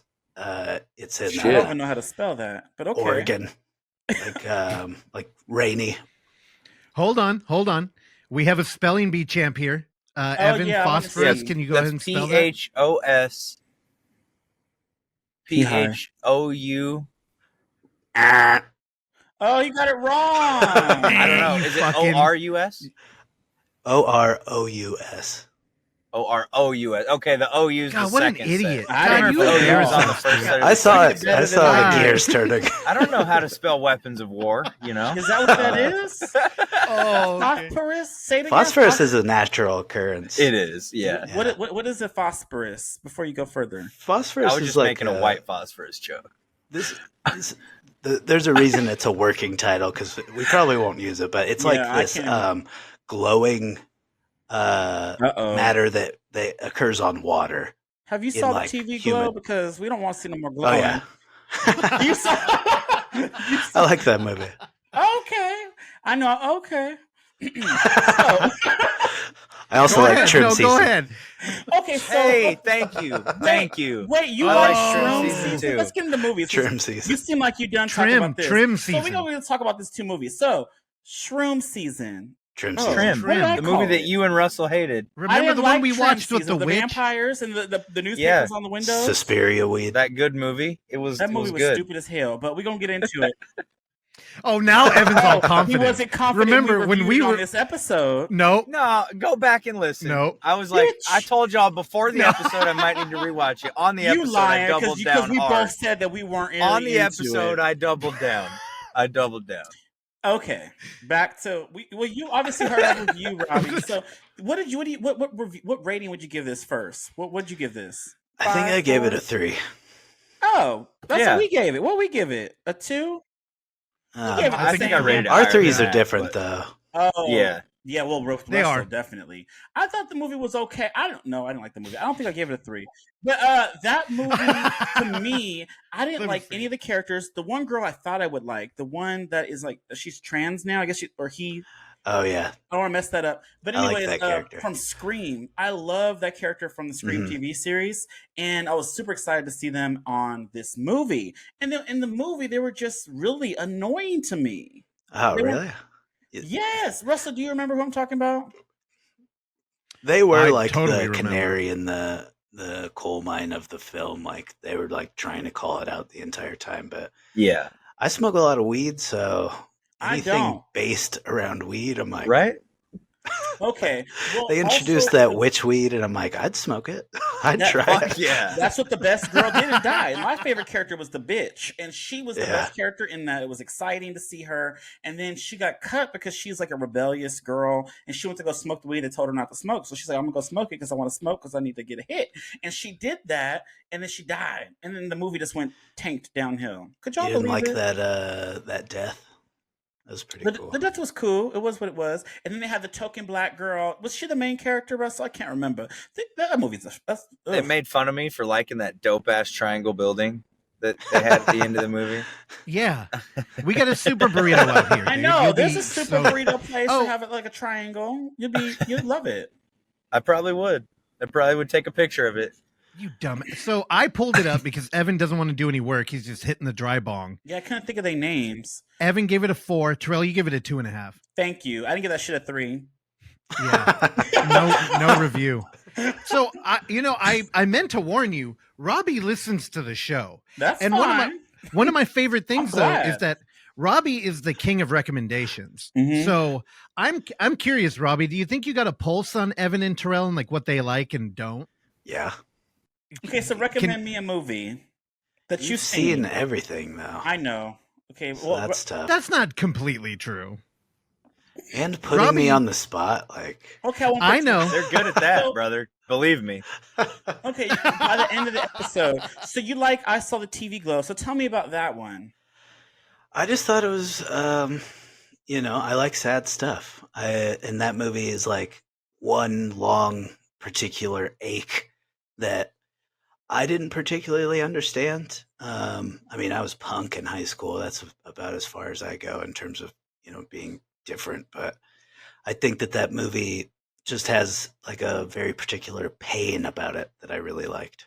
It's in I don't even know how to spell that, but okay. Oregon, like rainy. Hold on. We have a spelling bee champ here. Evan yeah, I wanna Phosphorus. see. Can you go ahead and spell that? PHOSPHOU. Oh, you got it wrong. I don't know. You Is it fucking- ORUS? OROUS. OROUS. Okay, the OU's God, the what an second set. idiot. I God, don't you know if OU the is OU on is the first set. I saw it. better I than saw I the did. gears turning. I don't know how to spell weapons of war, you know? Is that what that is? Oh, okay. Phosphorus? Say it again. Phosphorus is a natural occurrence. It is, yeah. Yeah. What is a phosphorus? Before you go further. Phosphorus I was is just like making a white phosphorus joke. There's a reason it's a working title because we probably won't use it, but it's Yeah, like I this can- glowing Uh-oh. matter that occurs on water. Have you in, saw like, the TV human- glow? Because we don't want to see no more Oh glowing. yeah, You saw? I like that movie. Okay. I know. Okay. I also Go like ahead. Trim No, Season. go ahead. Okay, so Hey, thank you. Thank you. wait, you I like like Trim Shroom Season season? too. Let's get into movies. Trim Season. You seem like you're done talking Trim, about this. Trim So Season. we're going to talk about these two movies. So, Shroom Season. Trim Oh, Season. Trim. What did I The call movie it? that you and Russell hated. I Remember didn't the one like we Trim watched with Season, the witch? vampires and the newspapers Yeah. on the windows? Suspiria weed. That good movie. It was That it movie was was good. stupid as hell, but we're going to get into it. Oh, now Evan's all He confident. wasn't confident Remember when we on were this episode. No, No, go back and listen. No. I was like, Bitch. I told y'all before the No. episode I might need to rewatch it. On the You episode, I lying doubled because down we hard. both said that we weren't really On the into episode, it. I doubled down. Okay, back to you obviously heard our review, Robbie. So what rating would you give this first? What would you give this? I think 5, I gave it 4? a 3. Oh, that's Yeah. what we gave it. What we give it? A 2? Um, gave it I the think same I rated it our higher threes than are that, different but- though. Oh, Yeah. yeah. Well, They Russell, are. definitely. I thought the movie was okay. I don't know. I didn't like the movie. I don't think I gave it a 3. But that movie to me, I didn't Let me like see. any of the characters. The one girl I thought I would like, the one that is like she's trans now, I guess, he. Oh yeah, I don't want to mess that up. But I like anyways, that character. from Scream, I love that character from the Scream Mhm. TV series, and I was super excited to see them on this movie. And then in the movie, they were just really annoying to me. oh They were- really? Yes, Russell, do you remember who I'm talking about? They were I like totally the remember. canary in the coal mine of the film. Like they were like trying to call it out the entire time. But Yeah. I smoke a lot of weed, so I anything don't. based around weed, I'm like, Right? Okay. Well, They introduced also, that witch weed, and I'm like, I'd smoke it. I'd That- try Fuck it. yeah. That's what the best girl did and died. My favorite character was the bitch, and she was the Yeah. best character in that. It was exciting to see her, and then she got cut because she's like a rebellious girl, and she went to go smoke the weed. They told her not to smoke, so she's like, "I'm gonna go smoke it because I want to smoke because I need to get a hit." And she did that, and then she died, and then the movie just went tanked downhill. Could y'all You didn't believe like it? that death? That was pretty The, cool. the death was cool. It was what it was. And then they had the token black girl. Was she the main character, Russell? I can't remember. That movie's They ugh. made fun of me for liking that dope ass triangle building that they had at the end of the movie. Yeah, we got a super burrito out here. I dude. know. You'll There's be a super so- burrito place Oh. to have it like a triangle. You'd love it. I probably would. I probably would take a picture of it. You dumb. So I pulled it up because Evan doesn't want to do any work. He's just hitting the dry bong. Yeah, I couldn't think of their names. Evan gave it a 4. Terrell, you give it a 2.5. Thank you. I didn't give that shit a 3. Yeah, no review. So I meant to warn you. Robbie listens to the show, That's and fine. one of my favorite things though glad. is that Robbie is the king of recommendations. Mhm. So I'm curious, Robbie. Do you think you got a pulse on Evan and Terrell and like what they like and don't? Yeah. Okay, so recommend me a movie that You've you've seen seen. everything, though. I know. Okay, So well, that's tough. That's not completely true. And putting Robbie- me on the spot, like, okay, I won't I put know. They're good at that, So- brother. Believe me. Okay, by the end of the episode. So you like I Saw the TV Glow. So tell me about that one. I just thought it was, I like sad stuff. And that movie is like one long particular ache that I didn't particularly understand. I mean, I was punk in high school. That's about as far as I go in terms of, being different. But I think that movie just has like a very particular pain about it that I really liked.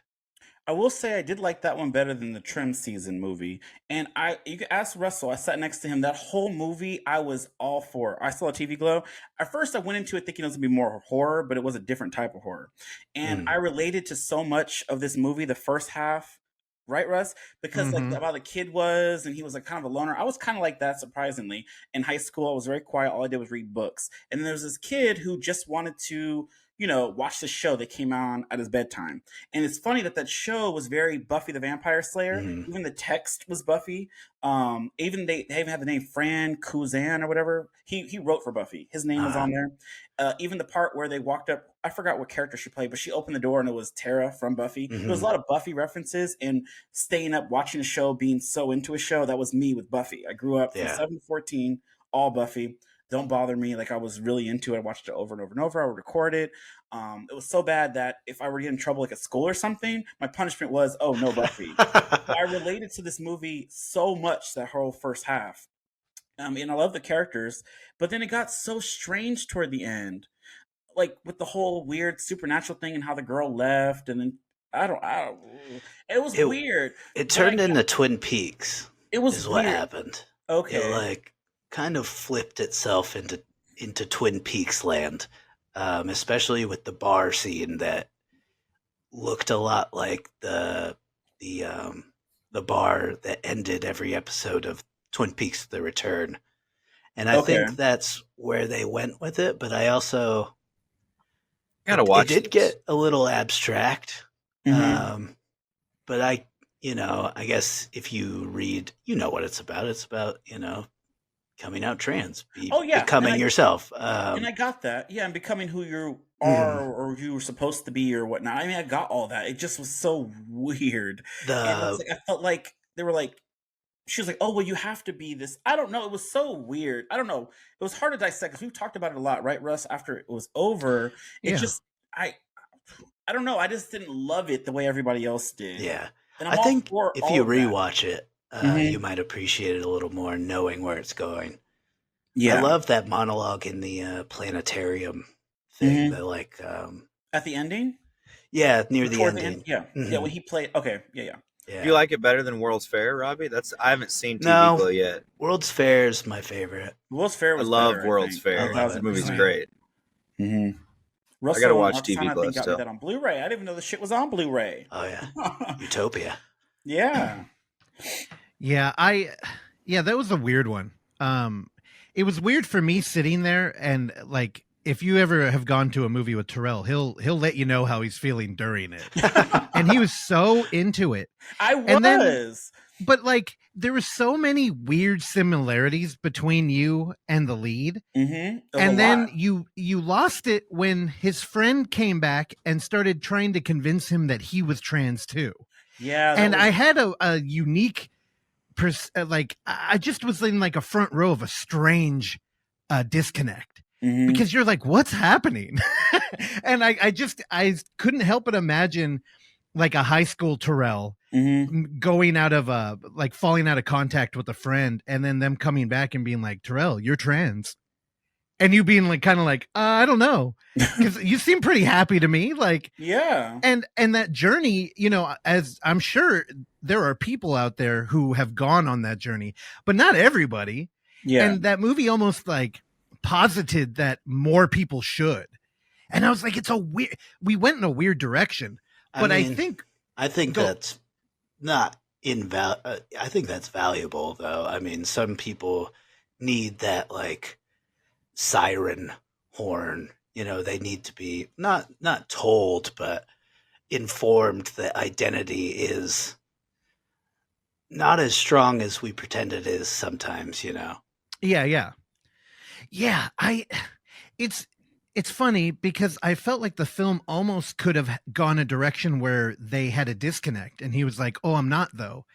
I will say I did like that one better than the Trim Season movie. And you can ask Russell, I sat next to him. That whole movie I was all for. I Saw a TV Glow. At first I went into it thinking it was gonna be more horror, but it was a different type of horror. And I related to so much of this movie, the first half, right, Russ? Because like how the kid was, and he was like kind of a loner. I was kind of like that, surprisingly. In high school, I was very quiet. All I did was read books. And then there was this kid who just wanted to watch the show that came on at his bedtime. And it's funny that show was very Buffy the Vampire Slayer. Even the text was Buffy. Even they even had the name Fran Kuzan or whatever. He wrote for Buffy. His name was on there. Even the part where they walked up, I forgot what character she played, but she opened the door and it was Tara from Buffy. There was a lot of Buffy references, and staying up, watching a show, being so into a show. That was me with Buffy. I grew up from 7 to 14, all Buffy. Don't bother me. Like I was really into it. I watched it over and over and over. I would record it. It was so bad that if I were to get in trouble like at school or something, my punishment was, oh, no Buffy. I related to this movie so much, that whole first half. And I love the characters, but then it got so strange toward the end, like with the whole weird supernatural thing and how the girl left, and then it was weird. It turned into Twin Peaks. It was is what weird. happened. Okay, It like kind of flipped itself into Twin Peaks land, especially with the bar scene that looked a lot like the bar that ended every episode of Twin Peaks: The Return. And I think that's where they went with it, but I also Gotta watch. It did get a little abstract. But I guess if you read, you know what it's about. It's about, coming out trans, becoming yourself. And I got that. Yeah, and becoming who you are or who you were supposed to be or whatnot. I mean, I got all that. It just was so weird. And I felt like they were like, she was like, oh, well, you have to be this. I don't know. It was so weird. I don't know. It was hard to dissect because we've talked about it a lot, right, Russ? After it was over, it just, I don't know. I just didn't love it the way everybody else did. Yeah. And I think if you all of that. rewatch it, you might appreciate it a little more knowing where it's going. Yeah. I love that monologue in the planetarium thing. That like at the ending? Yeah, near the Toward ending. Yeah. Yeah, when he played. Okay. Yeah. Yeah. Do you like it better than World's Fair, Robbie? I haven't seen TV No. Glow yet. World's Fair is my favorite. World's Fair I was love better, World's think. Fair. I love The it. movie's 100%. great. Russell gotta watch and TV Oksana, I Glow think, got me still. that on Blu-ray. I didn't even know the shit was on Blu-ray. Oh yeah. Utopia. Yeah. Yeah, that was a weird one. It was weird for me sitting there and like if you ever have gone to a movie with Terrell, he'll let you know how he's feeling during it. And he was so into it. I was. And then, but like there were so many weird similarities between you and the lead. And then you lost it when his friend came back and started trying to convince him that he was trans too. Yeah. And I had a unique I just was in like a front row of a strange disconnect. Because you're like, what's happening? And I couldn't help but imagine like a high school Terrell going out of falling out of contact with a friend, and then them coming back and being like, Terrell, you're trans. And you being like, kind of like, I don't know. Because you seem pretty happy to me. Like, yeah. And that journey, you know, as I'm sure there are people out there who have gone on that journey, but not everybody. Yeah. And that movie almost like posited that more people should. And I was like, we went in a weird direction. But I think that's not I think that's valuable though. I mean, some people need that like siren horn, you know, they need to be not told, but informed that identity is not as strong as we pretend it is sometimes, you know? Yeah. It's funny because I felt like the film almost could have gone a direction where they had a disconnect and he was like, oh, I'm not though.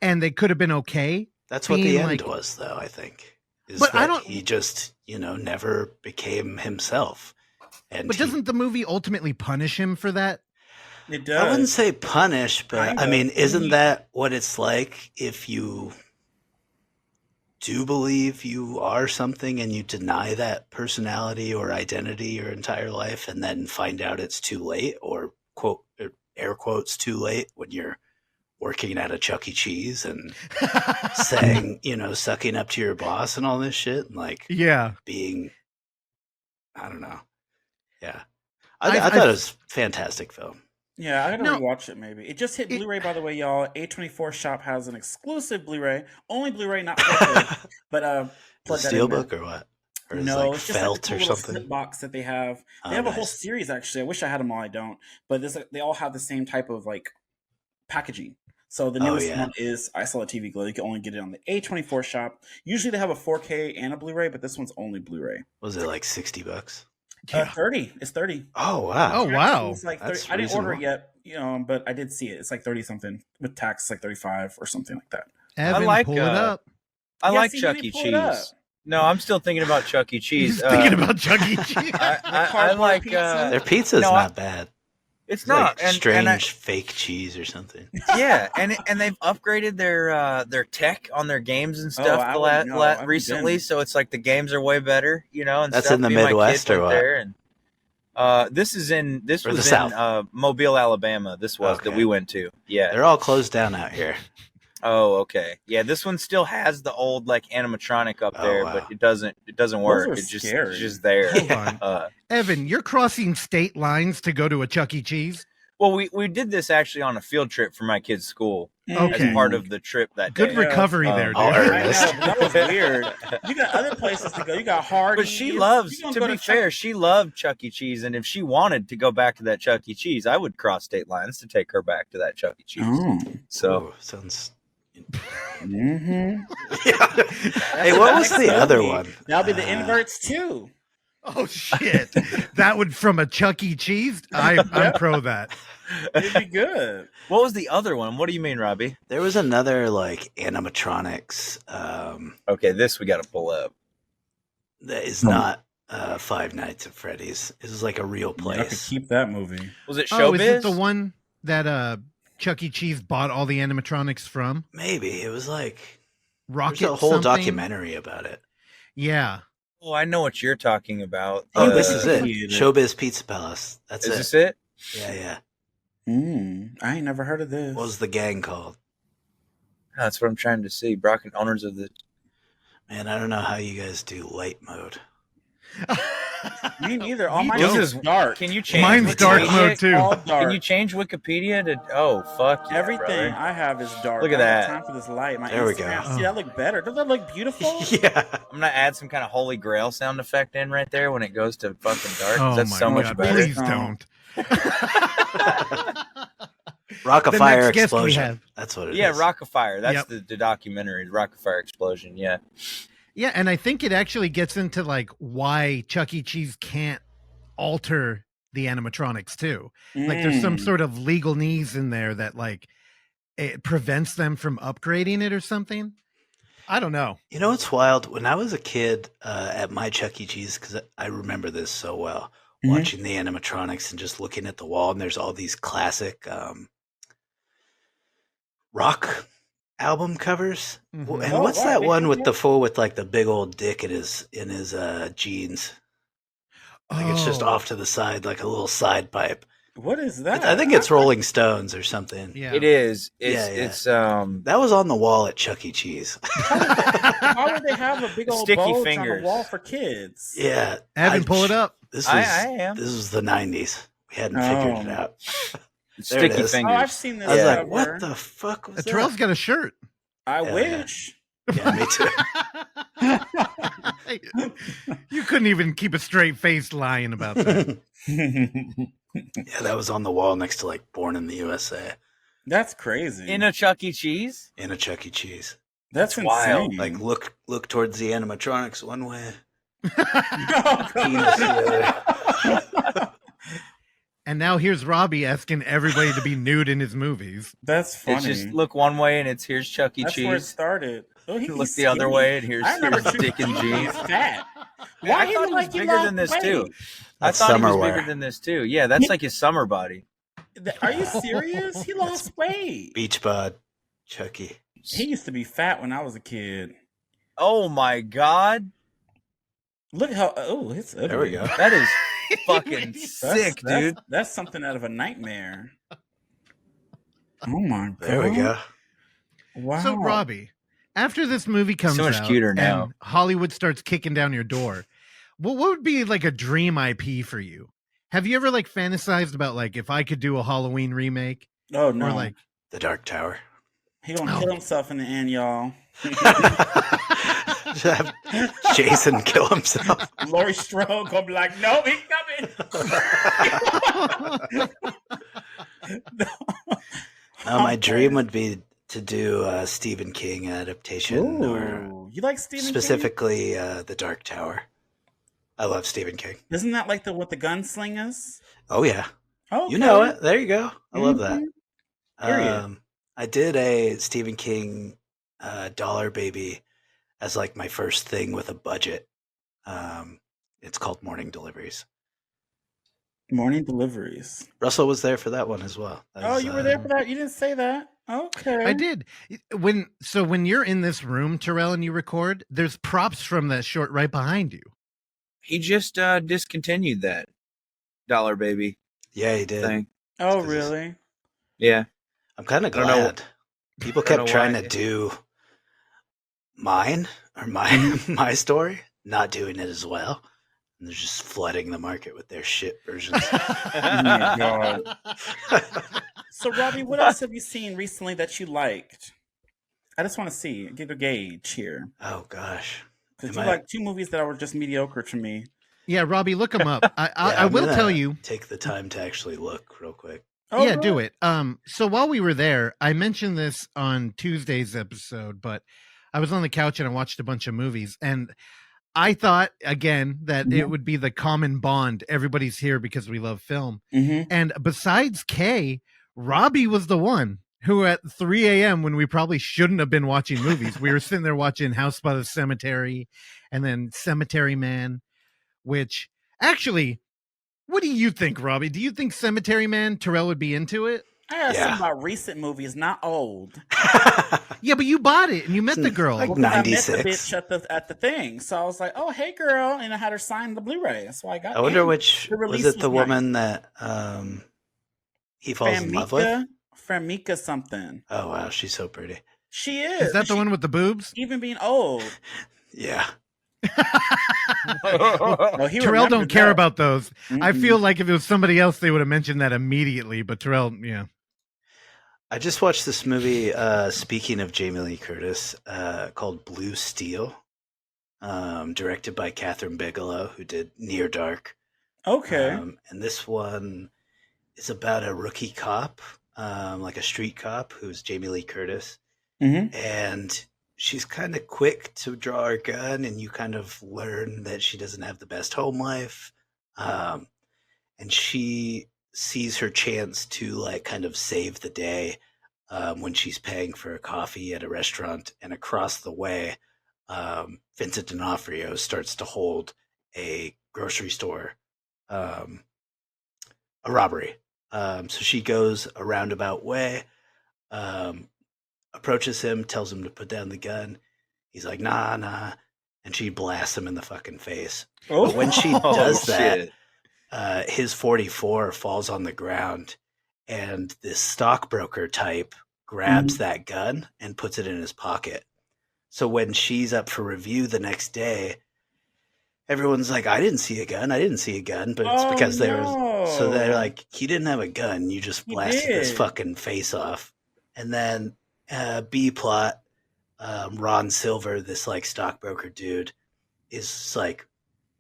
And they could have been okay. That's what the end was though, I think. But he just, you know, never became himself. But doesn't the movie ultimately punish him for that? It does. I wouldn't say punish, but I mean, isn't that what it's like if you do believe you are something and you deny that personality or identity your entire life and then find out it's too late, or quote, air quotes, too late when you're working at a Chuck E. Cheese and saying, you know, sucking up to your boss and all this shit and like being, I don't know. Yeah. I thought it was a fantastic film. Yeah, I gotta rewatch it maybe. It just hit Blu-ray, by the way, y'all. A24 shop has an exclusive Blu-ray. Only Blu-ray, not 4K. But Steelbook or what? Or no, like it's just felt like the or something. Slip box that they have. They have a whole series actually. I wish I had them all. I don't. But they all have the same type of like packaging. So the newest one is I saw a TV Glow. You can only get it on the A24 shop. Usually they have a 4K and a Blu-ray, but this one's only Blu-ray. Was it like $60? 30. It's 30. Oh wow! Oh wow! It's like 30. I didn't order it yet, you know, but I did see it. It's like 30 something with tax, like 35 or something like that. Evan, pull it up. I like Chuck E. Cheese. No, I'm still thinking about Chuck E. Cheese. Thinking about Chuck E. Cheese. I like their pizza's not bad. It's not like strange fake cheese or something. Yeah, and they've upgraded their tech on their games and stuff recently, so it's like the games are way better, you know. And that's in the Midwest or what? There and, this was in Mobile, Alabama. This was that we went to. Yeah, they're all closed down out here. Oh, okay. Yeah, this one still has the old like animatronic up there, but it doesn't work. It's just there. Hold on. Evan, you're crossing state lines to go to a Chuck E. Cheese? Well, we did this actually on a field trip for my kid's school as part of the trip that day. Good recovery there, dude. I know, that was weird. You got other places to go. You got Hardee's. But she loves, to be fair, she loved Chuck E. Cheese, and if she wanted to go back to that Chuck E. Cheese, I would cross state lines to take her back to that Chuck E. Cheese. Oh. So sounds... Mm-hmm. Hey, what was the other one? That'll be the inverts too. Oh shit! That would from a Chuck E. Cheese. I'm pro that. It'd be good. What was the other one? What do you mean, Robbie? There was another like animatronics. Okay, this we got to pull up. That is not Five Nights at Freddy's. This is like a real place. I could keep that movie. Was it Showbiz? Oh, is it the one that Chuck E. Cheese bought all the animatronics from? Maybe it was like Rocket. There's a whole something? Documentary about it. Yeah. Oh, I know what you're talking about. Oh, this is it. Showbiz Pizza Palace. That's it. Is this it? Yeah. I ain't never heard of this. What was the gang called? That's what I'm trying to see. Brock and owners of the. Man, I don't know how you guys do light mode. Me neither. All Me mine don't. is dark. Can you change? Mine's dark Wikipedia? mode too. All dark. Can you change Wikipedia to? Oh fuck yeah, Everything brother. I have is dark. Look at I don't have that. time for this light. My There we Instagram. go. See, that look better. Does that look beautiful? Yeah. I'm gonna add some kind of Holy Grail sound effect in right there when it goes to fucking dark. Oh That's my so much God, better. Please don't. Rock a The Fire next guest we Explosion. have. That's what it is. Yeah, Rock of Fire. That's Yep. the documentary, Rock of Fire Explosion. Yeah. Yeah, and I think it actually gets into like why Chuck E. Cheese can't alter the animatronics too. Like there's some sort of legalese in there that like it prevents them from upgrading it or something. I don't know. You know what's wild? When I was a kid at my Chuck E. Cheese, because I remember this so well, watching the animatronics and just looking at the wall, and there's all these classic rock album covers. Mhm. And Oh, what's wow, that big one with one. the fool with like the big old dick in his jeans? Like it's just Oh, off to the side, like a little side pipe. What is that? I think it's Rolling Stones or something. Yeah. It is. It's Yeah, yeah. it's That was on the wall at Chuck E. Cheese. Why would they have a big old Sticky bulge on fingers. the wall for kids? Yeah. Evan, pull it up. This I was am. this was the 90s. We hadn't figured it out. There it sticky is. Oh, fingers. I've seen this. I was like, cover. what the fuck was that? Terrell's got a shirt. I Yeah, wish. Yeah, me too. You couldn't even keep a straight face lying about that. Yeah, that was on the wall next to like Born in the USA That's crazy. In a Chuck E. Cheese. in a Chuck E. Cheese. That's wild. insane. Like look towards the animatronics one way, Oh, penis the other. And now here's Robbie asking everybody to be nude in his movies. That's funny. It's just look one way and it's here's Chuck E. That's where it Cheese. started. Oh, Look the other way and here's Dick and Jeans. He's fat. I Why thought he was bigger than this too. I That's thought he was summer bigger wear. than this too. Yeah, that's like his summer body. Are you serious? He lost weight. Beach bod, Chucky. He used to be fat when I was a kid. Oh my god, Look how. Oh, it's ugly. There we go. that is fucking That's- sick, dude. That's something out of a nightmare. Oh my god. There we go. Wow. So, Robbie, after this movie comes So much out cuter now. and Hollywood starts kicking down your door, what would be like a dream IP for you? Have you ever like fantasized about like if I could do a Halloween remake Oh no. or like The Dark Tower. He gonna kill himself in the end, y'all. Just have Jason kill himself. Laurie Strode gonna be like, no, he's coming. No, my dream would be to do a Stephen King adaptation, or Ooh, you like Stephen King? specifically The Dark Tower. I love Stephen King. Isn't that like the what the gunslingers? Oh yeah, Oh, you know it. There you go. I love that. Period. I did a Stephen King Dollar Baby as like my first thing with a budget. It's called Morning Deliveries. Morning deliveries. Russell was there for that one as well. That Oh, was, you were there for that? You didn't say that. Okay. I did. When you're in this room, Terrell, and you record, there's props from that short right behind you. He just discontinued that Dollar Baby Yeah, he did. thing. Oh, 'cause it's- really? Yeah. I'm kind of I don't know- glad. People I don't kept know trying why. to do mine or my story, not doing it as well. And they're just flooding the market with their shit versions. Oh my God. So, Robbie, what else have you seen recently that you liked? I just want to see, get a gauge here. Oh gosh. Because Am you I- like two movies that were just mediocre to me. Yeah, Robbie, look them up. I I'm will gonna tell you. Take the time to actually look real quick. Oh, Yeah, do good. it. So while we were there, I mentioned this on Tuesday's episode, but I was on the couch and I watched a bunch of movies, and I thought again that it would be the common bond. Everybody's here because we love film. Mm-hmm. And besides Kay, Robbie was the one who at 3 a.m. when we probably shouldn't have been watching movies, we were sitting there watching House by the Cemetery and then Cemetery Man, which actually, what do you think, Robbie? Do you think Cemetery Man, Terrell would be into it? I asked Yeah. some about recent movies, not old. Yeah, but you bought it and you met the girl. Like Well, 'cause I met the 96. bitch at the thing, so I was like, "Oh, hey, girl," and I had her sign the Blu-ray. That's why I got. I wonder in. which The was release it. The was nice. woman that he falls in love with. Framika something. Oh wow, she's so pretty. She is. Is that the She- one with the boobs? Even being old. Yeah. Well, he Terrell don't remembered care that. about those. I Mm-mm. feel like if it was somebody else, they would have mentioned that immediately. But Terrell, yeah. I just watched this movie, speaking of Jamie Lee Curtis, called Blue Steel, directed by Catherine Bigelow, who did Near Dark. Okay. And this one is about a rookie cop, like a street cop, who's Jamie Lee Curtis. Mm-hmm. And she's kind of quick to draw her gun, and you kind of learn that she doesn't have the best home life. And she sees her chance to like kind of save the day when she's paying for a coffee at a restaurant, and across the way, Vincent D'Onofrio starts to hold a grocery store, a robbery. So she goes a roundabout way, approaches him, tells him to put down the gun. He's like, nah. And she blasts him in the fucking face. Oh. But when she does that, shit. his 44 falls on the ground, and this stockbroker type grabs that gun and puts it in his pocket. So when she's up for review the next day, everyone's like, I didn't see a gun. But it's because they were. So they're like, he didn't have a gun. You just blasted his did. fucking face off. And then B plot, Ron Silver, this like stockbroker dude, is like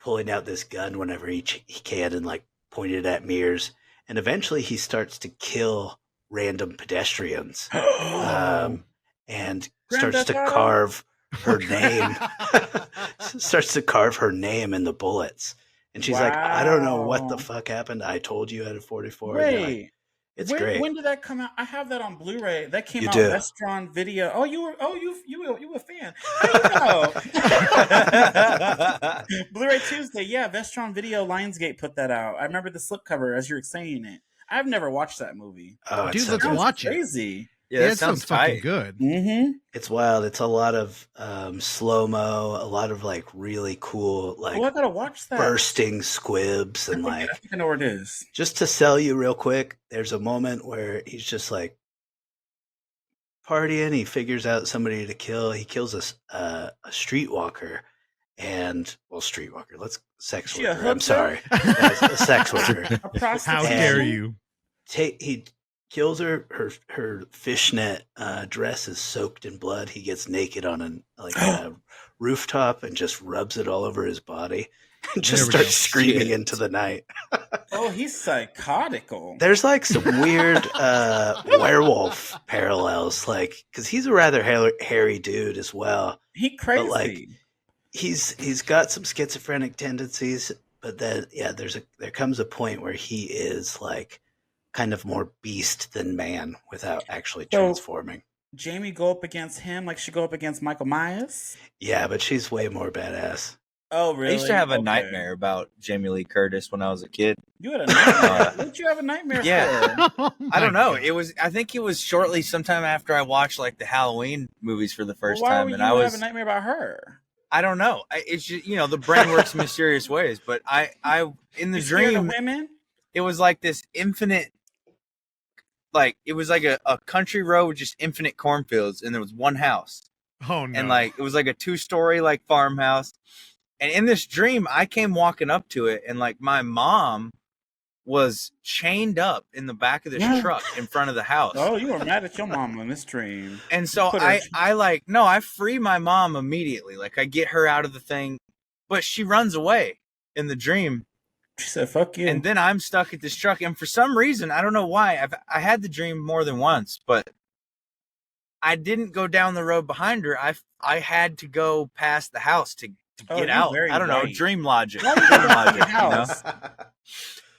pulling out this gun whenever he can and like pointed at mirrors. And eventually he starts to kill random pedestrians, and starts to carve her name. Starts to carve her name in the bullets. And she's like, I don't know what the fuck happened. I told you I had a 44. Wait. It's great. When did that come out? I have that on Blu-ray. That came You out do. Vestron Video. Oh, you were a fan. How you know? Blu-ray Tuesday. Yeah, Vestron Video Lionsgate put that out. I remember the slipcover as you were saying it. I've never watched that movie. Oh, Dude, it's let's so watch it. Crazy. Yeah, Yeah, that it sounds fucking tight. good. Mm-hmm. It's wild. It's a lot of slow-mo, a lot of like really cool like I gotta watch that. bursting squibs, and I like think I know where it is. just to sell you real quick, there's a moment where he's just like partying. He figures out somebody to kill. He kills a streetwalker, sex She a worker. I'm hooker? sorry, a sex worker. A prostitute. How dare you? He kills her fishnet dress is soaked in blood. He gets naked on a rooftop and just rubs it all over his body and just There we starts screaming into the night. Oh, he's psychotical. There's like some weird werewolf parallels, like because he's a rather hairy dude as well. He crazy. But like he's got some schizophrenic tendencies, but then there comes a point where he is like kind of more beast than man without actually transforming. Jamie go up against him like she go up against Michael Myers? Yeah, but she's way more badass. Oh, really? I used to have a Okay. nightmare about Jamie Lee Curtis when I was a kid. You had a nightmare? What did you have a nightmare Yeah. for? Oh I don't my know. God. I think it was shortly sometime after I watched like the Halloween movies for the first Well, why time, would and you I was have a nightmare about her? I don't know. It's just, the brain works in mysterious ways. But I in the You scared of dream, women? it was like this infinite, like it was like a country road with just infinite cornfields, and there was one house, Oh no! and like it was like a 2-story like farmhouse. And in this dream, I came walking up to it, and like my mom was chained up in the back of this Yeah. truck in front of the house. Oh, you were mad at your mom in this dream. And so Put her- I free my mom immediately. Like I get her out of the thing, but she runs away in the dream. She said, fuck you. And then I'm stuck at this truck. And for some reason, I don't know why, I had the dream more than once, but I didn't go down the road behind her. I had to go past the house to Oh, get you're out. very I don't know, white. dream logic. Why would you Dream go to logic, the house?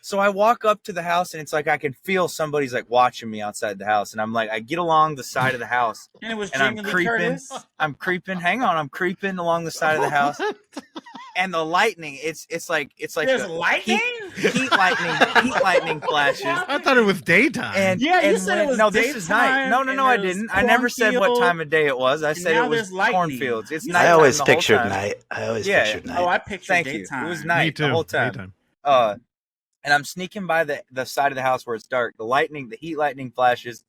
So I walk up to the house, and it's like I can feel somebody's like watching me outside the house. And I'm like, I get along the side of the house, And it was and I'm Jamie Lee creeping. Curtis? I'm creeping. Hang on, I'm creeping along the side of the house, and the lightning. It's like There's the lightning? heat lightning flashes. I thought it was daytime. And Yeah, you and said it was no, this is night. daytime, No, and I there's didn't. I never said what cornfield, time of day it was. I and said now it was there's lightning. cornfields. It's You night. I always the whole pictured time. night. Yeah. Pictured night. Oh, I pictured Thank daytime. you. It was Me night too. the whole time. Daytime. And I'm sneaking by the side of the house where it's dark. The heat lightning flashes,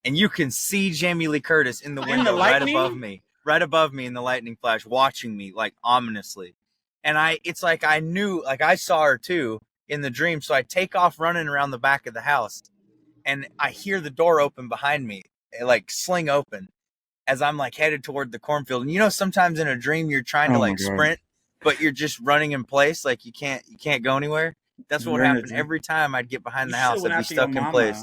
and you can see Jamie Lee Curtis in the In window the right lightning? above me. right above me in the lightning flash, watching me like ominously. And it's like I knew, like I saw her too in the dream. So I take off running around the back of the house, and I hear the door open behind me, like sling open, as I'm like headed toward the cornfield. And you know, sometimes in a dream you're trying to like sprint, but you're just running in place, like you can't go anywhere. That's what would happen every time I'd get behind the house. I'd be stuck in place.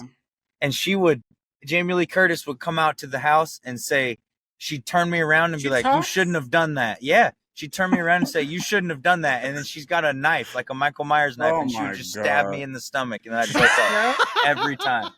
And Jamie Lee Curtis would come out to the house and say, she'd turn me around and be like, you shouldn't have done that. Yeah. She'd turn me around and say, you shouldn't have done that. And then she's got a knife, like a Michael Myers knife, and she would just stab me in the stomach, and I'd wake up every time.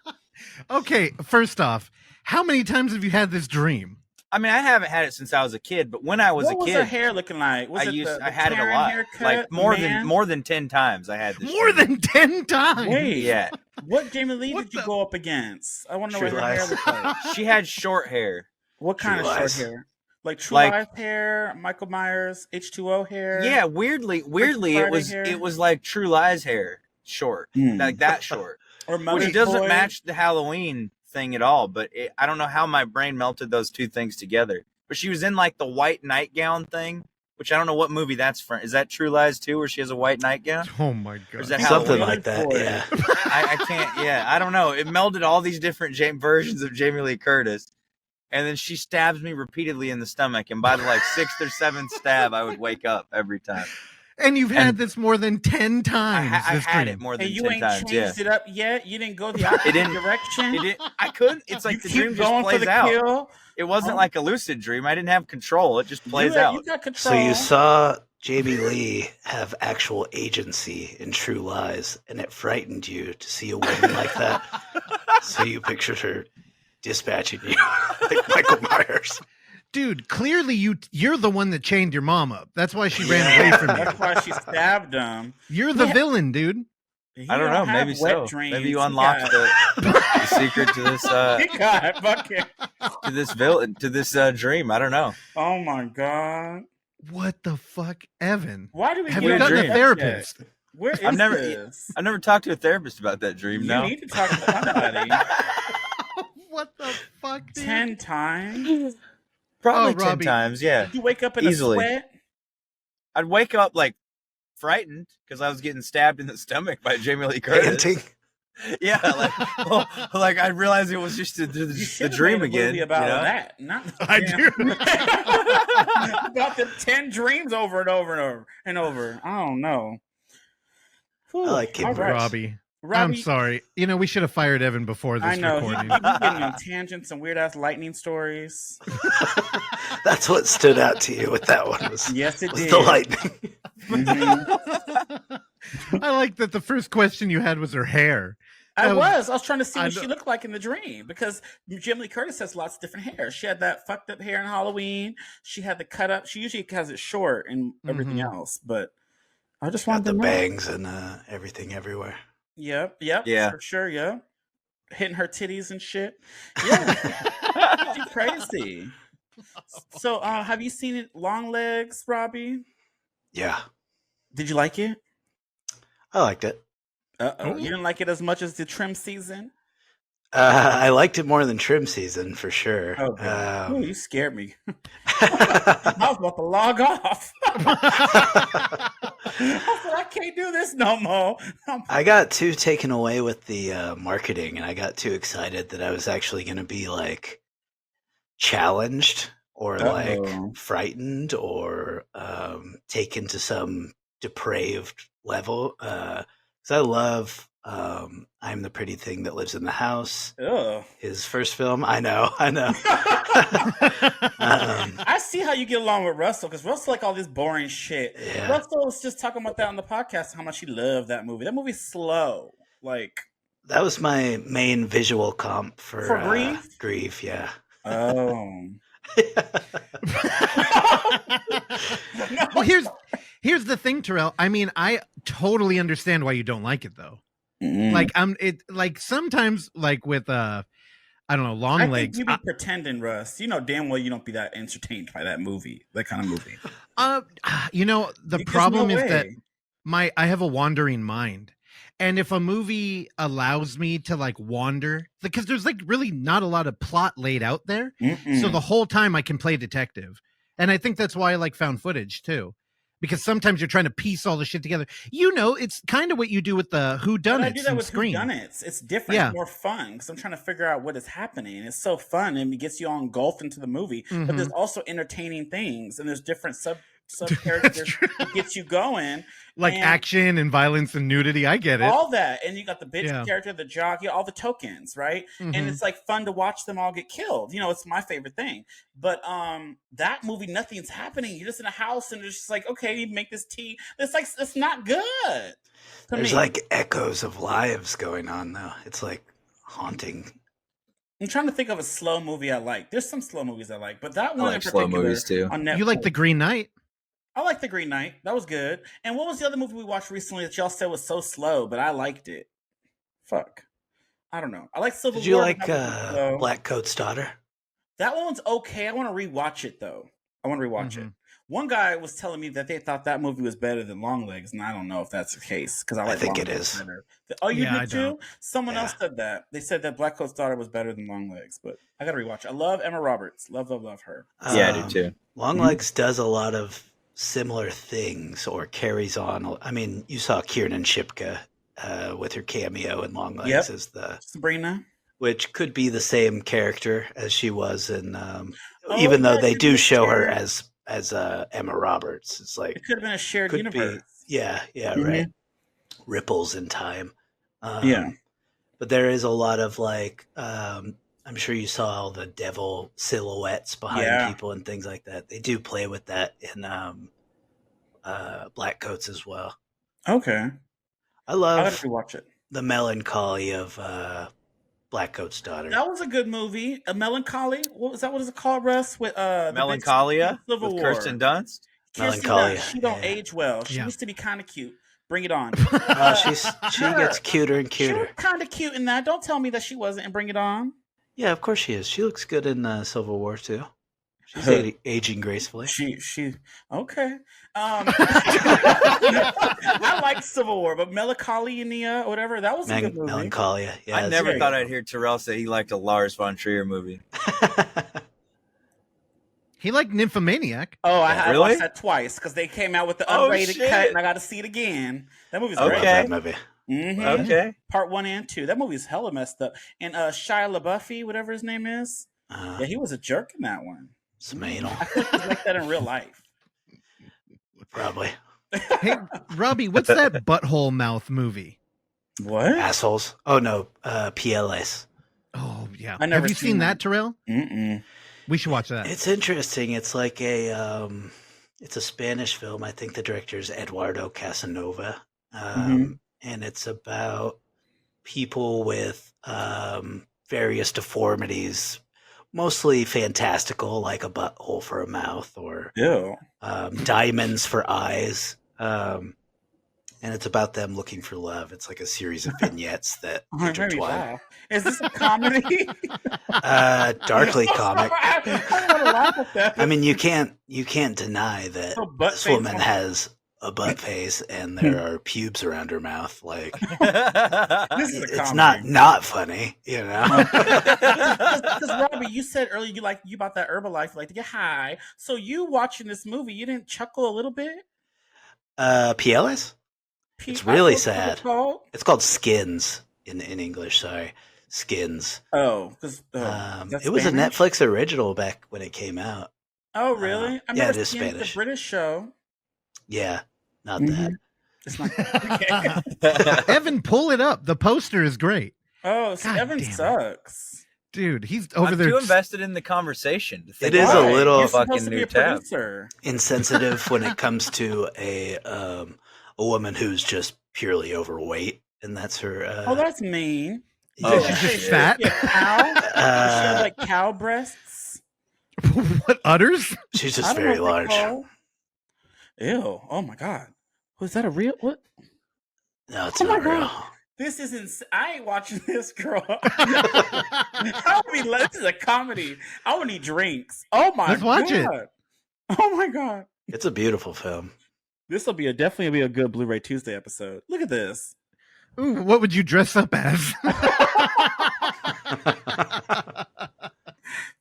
Okay, first off, how many times have you had this dream? I mean, I haven't had it since I was a kid, but when I was a kid, what was her hair looking like? I had it a lot, like more than 10 times. I had this. More than 10 times. Wait, yeah. What Jamie Lee did you go up against? I want to know what her hair looked like. She had short hair. What kind of short hair? Like True Lies hair, Michael Myers, H2O hair. Yeah, weirdly, it was like True Lies hair, short, like that short, which doesn't match the Halloween thing at all. But I don't know how my brain melted those two things together. But she was in like the white nightgown thing, which I don't know what movie that's from. Is that True Lies 2, where she has a white nightgown? Oh my god, or is that something Halloween? like that? Yeah, I can't. Yeah, I don't know. It melded all these different versions of Jamie Lee Curtis. And then she stabs me repeatedly in the stomach. And by the like 6th or 7th stab, I would wake up every time. And you've had this more than 10 times. I had it more than 10 times. You ain't changed it up yet? You didn't go the opposite direction? I couldn't. It's like the dream just plays out. Kill? It wasn't like a lucid dream. I didn't have control. It just plays out. You got control. So you saw Jamie Lee have actual agency in True Lies, and it frightened you to see a woman like that. So you pictured her dispatching you like Michael Myers. Dude, clearly you're the one that chained your mom up. That's why she ran away from you. That's why she stabbed him. You're the villain, dude. I don't know. Maybe so. Dreams. Maybe you unlocked the secret to this. To this dream. I don't know. Oh my god! What the fuck, Evan? Why do we have you gotten a therapist? Where is this? I've never talked to a therapist about that dream. You need to talk to somebody. What the fuck, dude? 10 times? Probably 10 times, yeah. Did you wake up in easily. A sweat? I'd wake up like frightened because I was getting stabbed in the stomach by Jamie Lee Curtis. Panting. Yeah, like I realized it was just the dream again. About that, not I do. About the 10 dreams over and over and over and over. I don't know. I like it, Robbie. I'm sorry. You know, we should have fired Evan before this recording. He's getting on tangents and weird ass lightning stories. That's what stood out to you with that one. Yes, it did. The lightning. I like that the first question you had was her hair. I was trying to see what she looked like in the dream, because Jamie Lee Curtis has lots of different hair. She had that fucked up hair in Halloween. She had the cut up. She usually has it short and everything else, but I just wanted the to know. Bangs and everything everywhere. Yep, yeah, for sure, yeah. Hitting her titties and shit. Yeah, she's crazy. So, have you seen it, Long Legs, Robbie? Yeah. Did you like it? I liked it. You didn't like it as much as the Trim season? I liked it more than Trim season, for sure. Okay. You scared me. I was about to log off. I said, I can't do this no more. I got too taken away with the marketing, and I got too excited that I was actually going to be like challenged or like frightened or taken to some depraved level. Because I love I'm the Pretty Thing That Lives in the House. His first film. I know. I see how you get along with Russell, because Russell like all this boring shit. Yeah. Russell was just talking about that on the podcast, how much he loved that movie. That movie's slow. Like, that was my main visual comp for Grieve? Grieve, yeah. Oh. Well, here's the thing, Terrell. I mean, I totally understand why you don't like it, though. Like sometimes, like with I don't know, Long Legs. You be pretending, Russ. You know damn well you don't be that entertained by that movie, that kind of movie. You know, the problem is that I have a wandering mind, And if a movie allows me to like wander, because there's like really not a lot of plot laid out there. So the whole time I can play detective. And I think that's why I like found footage too. Because sometimes you're trying to piece all the shit together. You know, it's kind of what you do with the whodunits. I do that with Scream. whodunits. It's different, Yeah. it's more fun because I'm trying to figure out what is happening. It's so fun and it gets you all engulfed into the movie. But there's also entertaining things and there's different sub characters that gets you going. Like and action and violence and nudity. I get it. all that. And you got the bitch character, the jockey, all the tokens, right? And it's like fun to watch them all get killed. You know, it's my favorite thing. But that movie, nothing's happening. You're just in a house and it's just like, okay, you make this tea. It's like, it's not good. There's like echoes of lives going on though. It's like haunting. I'm trying to think of a slow movie I like. There's some slow movies I like, but that one like in slow particular movies too. on Netflix. You like The Green Knight? I like The Green Knight. That was good. And what was the other movie we watched recently that y'all said was so slow, but I liked it? Fuck. I don't know. I like Civil War. Did you like Black Coat's Daughter? That one's okay. I want to rewatch it though. I want to rewatch it. One guy was telling me that they thought that movie was better than Longlegs, and I don't know if that's the case because I think it is better. Oh, you did too? Someone else said that. They said that Black Coat's Daughter was better than Longlegs, but I gotta rewatch it. I love Emma Roberts. Love her. Yeah, I do too. Longlegs does a lot of similar things or carries on. I mean, you saw Kiernan Shipka with her cameo in Longlegs as the Sabrina, which could be the same character as she was in. Even though they do show her as Emma Roberts, it's like it could have been a shared universe. Right. Ripples in time. But there is a lot of like. I'm sure you saw all the devil silhouettes behind people and things like that. They do play with that in Black Coats as well. Okay. I love to watch it. The melancholy of Black Coat's Daughter. That was a good movie. A Melancholy. What was that? What is it called, Russ? With Melancholia with Kirsten Dunst. Melancholia. She don't age well. She used to be kind of cute. Bring it on. She gets cuter and cuter. She was kind of cute in that. Don't tell me that she wasn't. And Bring It On. Yeah, of course she is. She looks good in Civil War too. She's aging gracefully. She okay. I like Civil War, but Melancholy in the whatever, that was a good movie. Melancholia. Yeah, I never thought I'd hear Terrell say he liked a Lars von Trier movie. He liked Nymphomaniac. Oh, I watched that twice because they came out with the unrated cut, and I got to see it again. That movie's great. That movie. Okay. Part 1 and 2. That movie's hella messed up. And Shia LaBeouf, whatever his name is, he was a jerk in that one. Smainal. I think he's like that in real life. Probably. Hey, Robbie, what's that butthole mouth movie? What? Assholes. Oh no, PLS. Oh yeah. I never Have you seen that, Terrell? Mm-mm. We should watch that. It's interesting. It's like it's a Spanish film. I think the director is Eduardo Casanova. And it's about people with various deformities, mostly fantastical, like a butthole for a mouth or diamonds for eyes. And it's about them looking for love. It's like a series of vignettes that intertwine. Is this a comedy? Darkly comic. I don't want to laugh at that. I mean, you can't deny that this woman has a butt face and there are pubes around her mouth. Like, This is a it's comedy. not funny, you know. Because Robbie, you said earlier you about that Herbalife, you like to get high. So you watching this movie, you didn't chuckle a little bit? PLS. It's really sad. It's called Skins in English. Sorry, Skins. Oh, because it was a Netflix original back when it came out. Oh, really? Yeah, it is Spanish. The British show. Yeah, not that. It's not. Okay. Evan, pull it up. The poster is great. Oh, so Evan sucks. Dude, he's over I'm there. too invested in the conversation. It is a little fucking new tab. Insensitive when it comes to a woman who's just purely overweight, and that's her. Oh, that's mean. Yeah. She's just fat. Yeah, cow. She has like cow breasts. What udders? She's just very large. Ew! Oh my god! Was that a real what? No, it's not real. This is I ain't watching this, girl. I would be. This is a comedy. I would need drinks. Oh my! Let's watch it. Oh my god! It's a beautiful film. This will be definitely be a good Blu-ray Tuesday episode. Look at this. Ooh, what would you dress up as?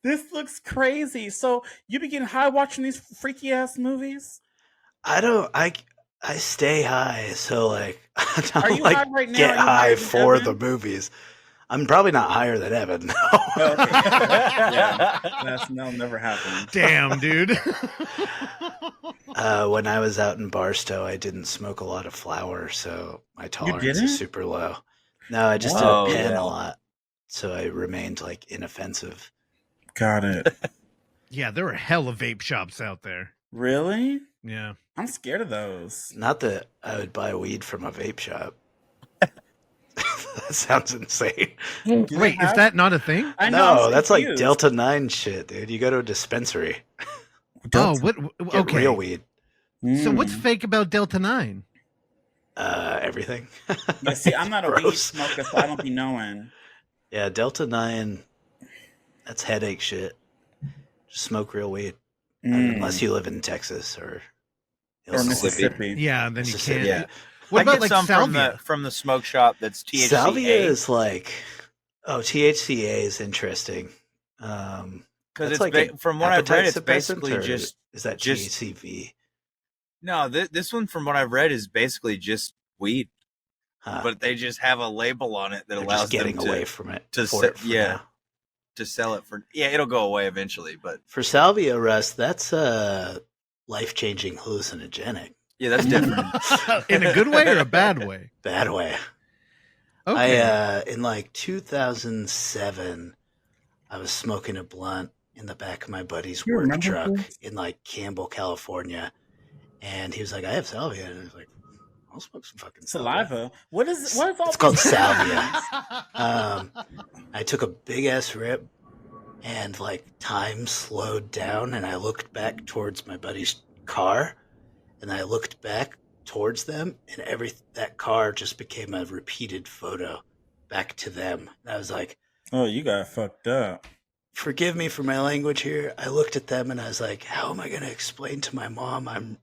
This looks crazy. So you be getting high watching these freaky ass movies? I stay high, so like I Are don't you like high right now? get Are you high higher than for Evan? the movies. I'm probably not higher than Evan. No. Oh, okay. Yeah, that'll never happen. Damn, dude. When I was out in Barstow, I didn't smoke a lot of flower, so my tolerance didn't? is super low. No, I just Whoa. did a pen Yeah. a lot, so I remained like inoffensive. Got it. Yeah, there are hella vape shops out there. Really? Yeah. I'm scared of those. Not that I would buy weed from a vape shop. That sounds insane. Wait, is that not a thing? I know. No, I'm that's like confused. Delta 9 shit, dude. You go to a dispensary, Oh, what? get Okay. real weed. So what's Mm. fake about Delta 9? Everything. But see, I'm not a weed Gross. smoker, so I don't be knowing. Yeah, Delta 9, that's headache shit. Just smoke real weed. Unless you live in Texas or Or Mississippi. Yeah, then you Mississippi. can't. Yeah. What I about get like some salvia? from the smoke shop that's THCA. Salvia is like, THCA is interesting. Because That's it's like an from what I've read, it's appetite basically suppressant, or just is that just- THCV? no. This one, from what I've read, is basically just weed, Huh. but they just have a label on it that They're allows just getting them away to from it. to for se- it for yeah. now. to sell it for. Yeah, it'll go away eventually, but For salvia, Russ, that's life-changing hallucinogenic. yeah, that's different. In a good way or a bad way? Bad way. Okay. I in like 2007, I was smoking a blunt in the back of my buddy's You work remember truck this? in like Campbell, California, and he was like, "I have salvia," and I was like, "I'll smoke some fucking salvia." Saliva. What is all It's called these salvia. names? I took a big ass rip, and like time slowed down, and I looked back towards my buddy's car, and I looked back towards them, and that car just became a repeated photo back to them. And I was like, Oh, you got fucked up. forgive me for my language here. I looked at them and I was like, how am I going to explain to my mom I'm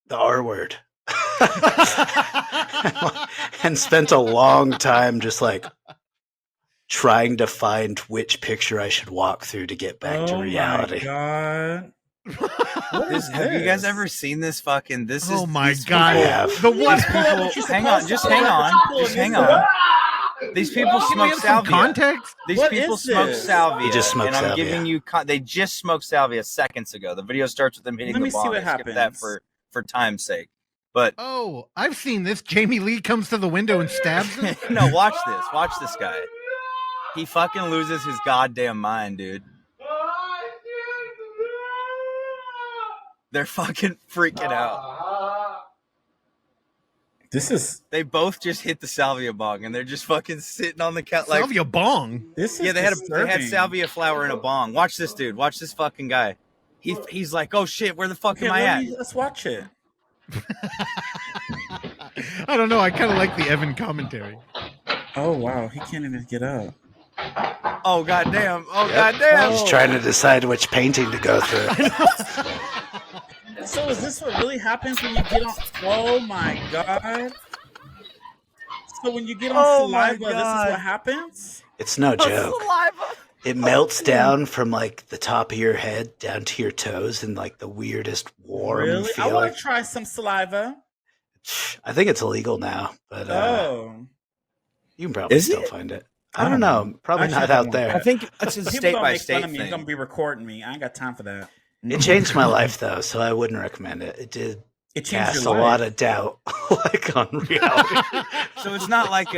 the R word? And spent a long time just like trying to find which picture I should walk through to get back to reality. My God. What is Have you guys this? ever seen this fucking? This is Oh my these god. I have. The one Just pull up what you're Hang on, supposed just to hang pull up. on, just hang on. These people Can we smoke have some salvia. context? These What people is smoke this? salvia. They just smoke and I'm salvia. giving you. They just smoked salvia seconds ago. The video starts with them hitting Let me the see bong. what I skipped that happens. for time's sake. But Oh, I've seen this. Jamie Lee comes to the window and stabs him. no, watch this. Watch this guy. He fucking loses his goddamn mind, dude. They're fucking freaking out. This is They both just hit the salvia bong, and they're just fucking sitting on the couch. Like, Salvia bong. this is yeah, they had disturbing. salvia flower in a bong. Watch this dude. Watch this fucking guy. He's like, oh shit, where the fuck Here, am I at? let's watch it. I don't know. I kind of like the Evan commentary. Oh wow, he can't even get up. Oh goddamn! Oh Yep. goddamn! Just trying to decide which painting to go through. So is this what really happens when you get on? Oh my God. So when you get on Oh my saliva, this is God. what happens? It's no joke. It melts down from like the top of your head down to your toes in like the weirdest warm Really? I feeling. want to try some saliva. I think it's illegal now, but Oh. you can probably Is still it? find it. I don't know. Probably Actually, not I out don't there. I think it's a People state don't by make fun state of me. They're thing. gonna be recording me. I ain't got time for that. It changed my life though, so I wouldn't recommend it. It did It changed cast a your life. lot of doubt, like on reality. So it's not like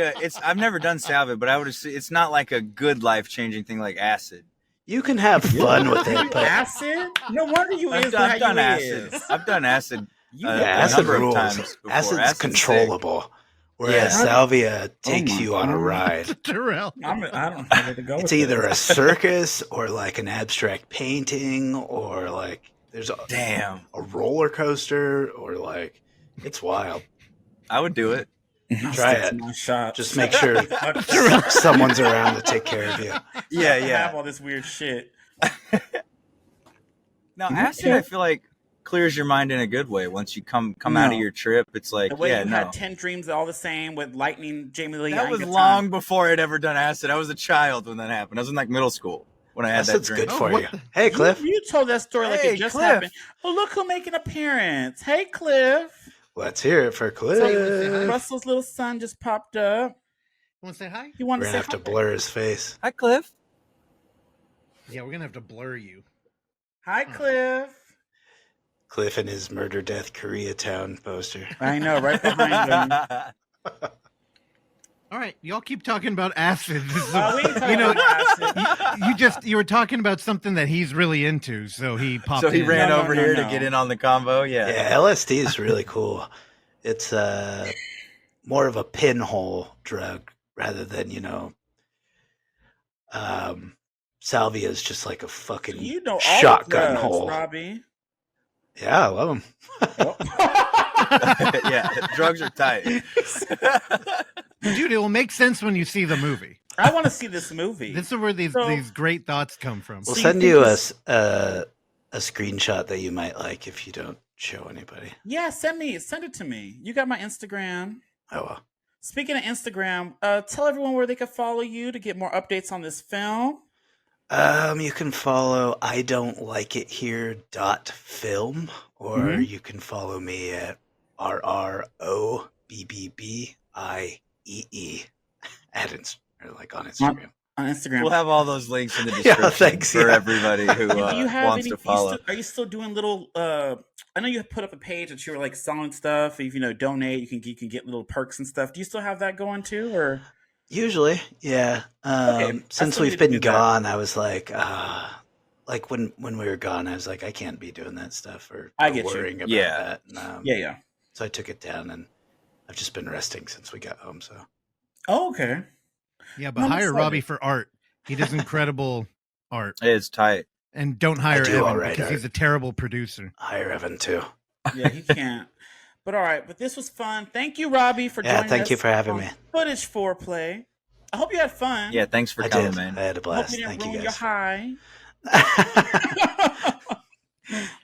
I've never done salvia, but I would assume it's not like a good life changing thing like acid. You can have fun with it, but Acid? No wonder you I've is done, how I've done you acid. is. I've done acid. You Uh, got a acid number of rules. times before. Acid's Acid's controllable, whereas Yeah. salvia takes my you on a God. ride. Terrell. I don't know where to go. It's with either a this. circus or like an abstract painting, or like there's Damn, a roller coaster, or like it's wild. I would do it. I'll Try stick to it. my shot. Just make sure someone's around to take care of you. Yeah, I yeah. have all this weird shit. Now acid, I feel like clears your mind in a good way. Once you come out of your trip, it's like, the way yeah, you no. had 10 dreams all the same with lightning, Jamie Lee. That was long before I'd ever done acid. I was a child when that happened. I was in like middle school when I had that That's dream. good for Oh, you. what the- Hey, Cliff. You told that story like Hey, it just Cliff. happened. Oh, look who make an appearance. Hey, Cliff. Let's hear it for Cliff. Say hi. Russell's little son just popped up. Want to say hi? You want We're to going say to have to hi? blur his face. Hi, Cliff. Yeah, we're gonna have to blur you. Hi, Cliff. Cliff and his Murder Death Koreatown poster. I know, right behind him. All right, y'all keep talking about acid. This is We ain't talking you know, about acid. you were talking about something that he's really into, so he popped. So he in. ran No, over no, here no. to get in on the convo. Yeah. Yeah, LSD is really cool. It's more of a pinhole drug rather than, salvia is just like a fucking You know all shotgun the drugs, hole. Robbie. Yeah, I love them. Yeah, drugs are tight. Dude, it will make sense when you see the movie. I want to see this movie. This is where these great thoughts come from. We'll So you send think you this- a screenshot that you might like if you don't show anybody. Yeah, send it to me. You got my Instagram. Oh, well. Speaking of Instagram, tell everyone where they can follow you to get more updates on this film. You can follow I don't like it here.film, or you can follow me at RROBBBIEE on Instagram. On Instagram. We'll have all those links in the Yeah, description thanks, for yeah. everybody who Do you have wants any? to follow. Are you still doing little? I know you put up a page that you were like selling stuff. If donate, you can get little perks and stuff. Do you still have that going too, or? Usually, yeah. Okay, Since still need we've to been do that. gone, I was like when we were gone, I was like, I can't be doing that stuff or I get you. worrying about Yeah. that. And, Yeah. So I took it down, and I've just been resting since we got home. So Oh, okay. Yeah, but I'm hire excited. Robbie for art. He does incredible art. It's tight. And don't hire do all Evan right because art. he's a terrible producer. hire Evan too. Yeah, he can't. But all right. But this was fun. Thank you, Robbie, for Yeah, joining us. thank you for having on me. Footage Foreplay. I hope you had fun. Yeah, thanks for I coming, did. man. I had a I hope blast. you didn't Thank you ruin your guys. high.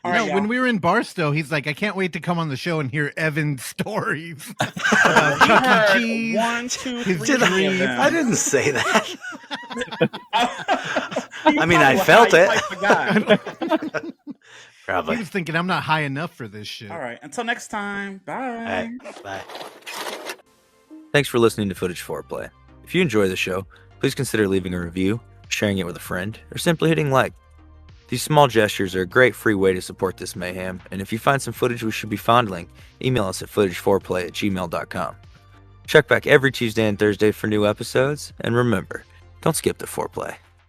All No, right, when y'all. we were in Barstow, he's like, I can't wait to come on the show and hear Evan's stories. We about Chuck E. heard Cheese. 1, 2, his 3 Did of dream. them. I didn't say that. You I mean, I probably felt were it. high, you probably forgot. He Probably. was thinking, I'm not high enough for this shit. All right. Until next time. Bye. All right. Bye. Thanks for listening to Footage Foreplay. If you enjoy the show, please consider leaving a review, sharing it with a friend, or simply hitting like. These small gestures are a great free way to support this mayhem, and if you find some footage we should be fondling, email us at footageforeplay@gmail.com. Check back every Tuesday and Thursday for new episodes, and remember, don't skip the foreplay.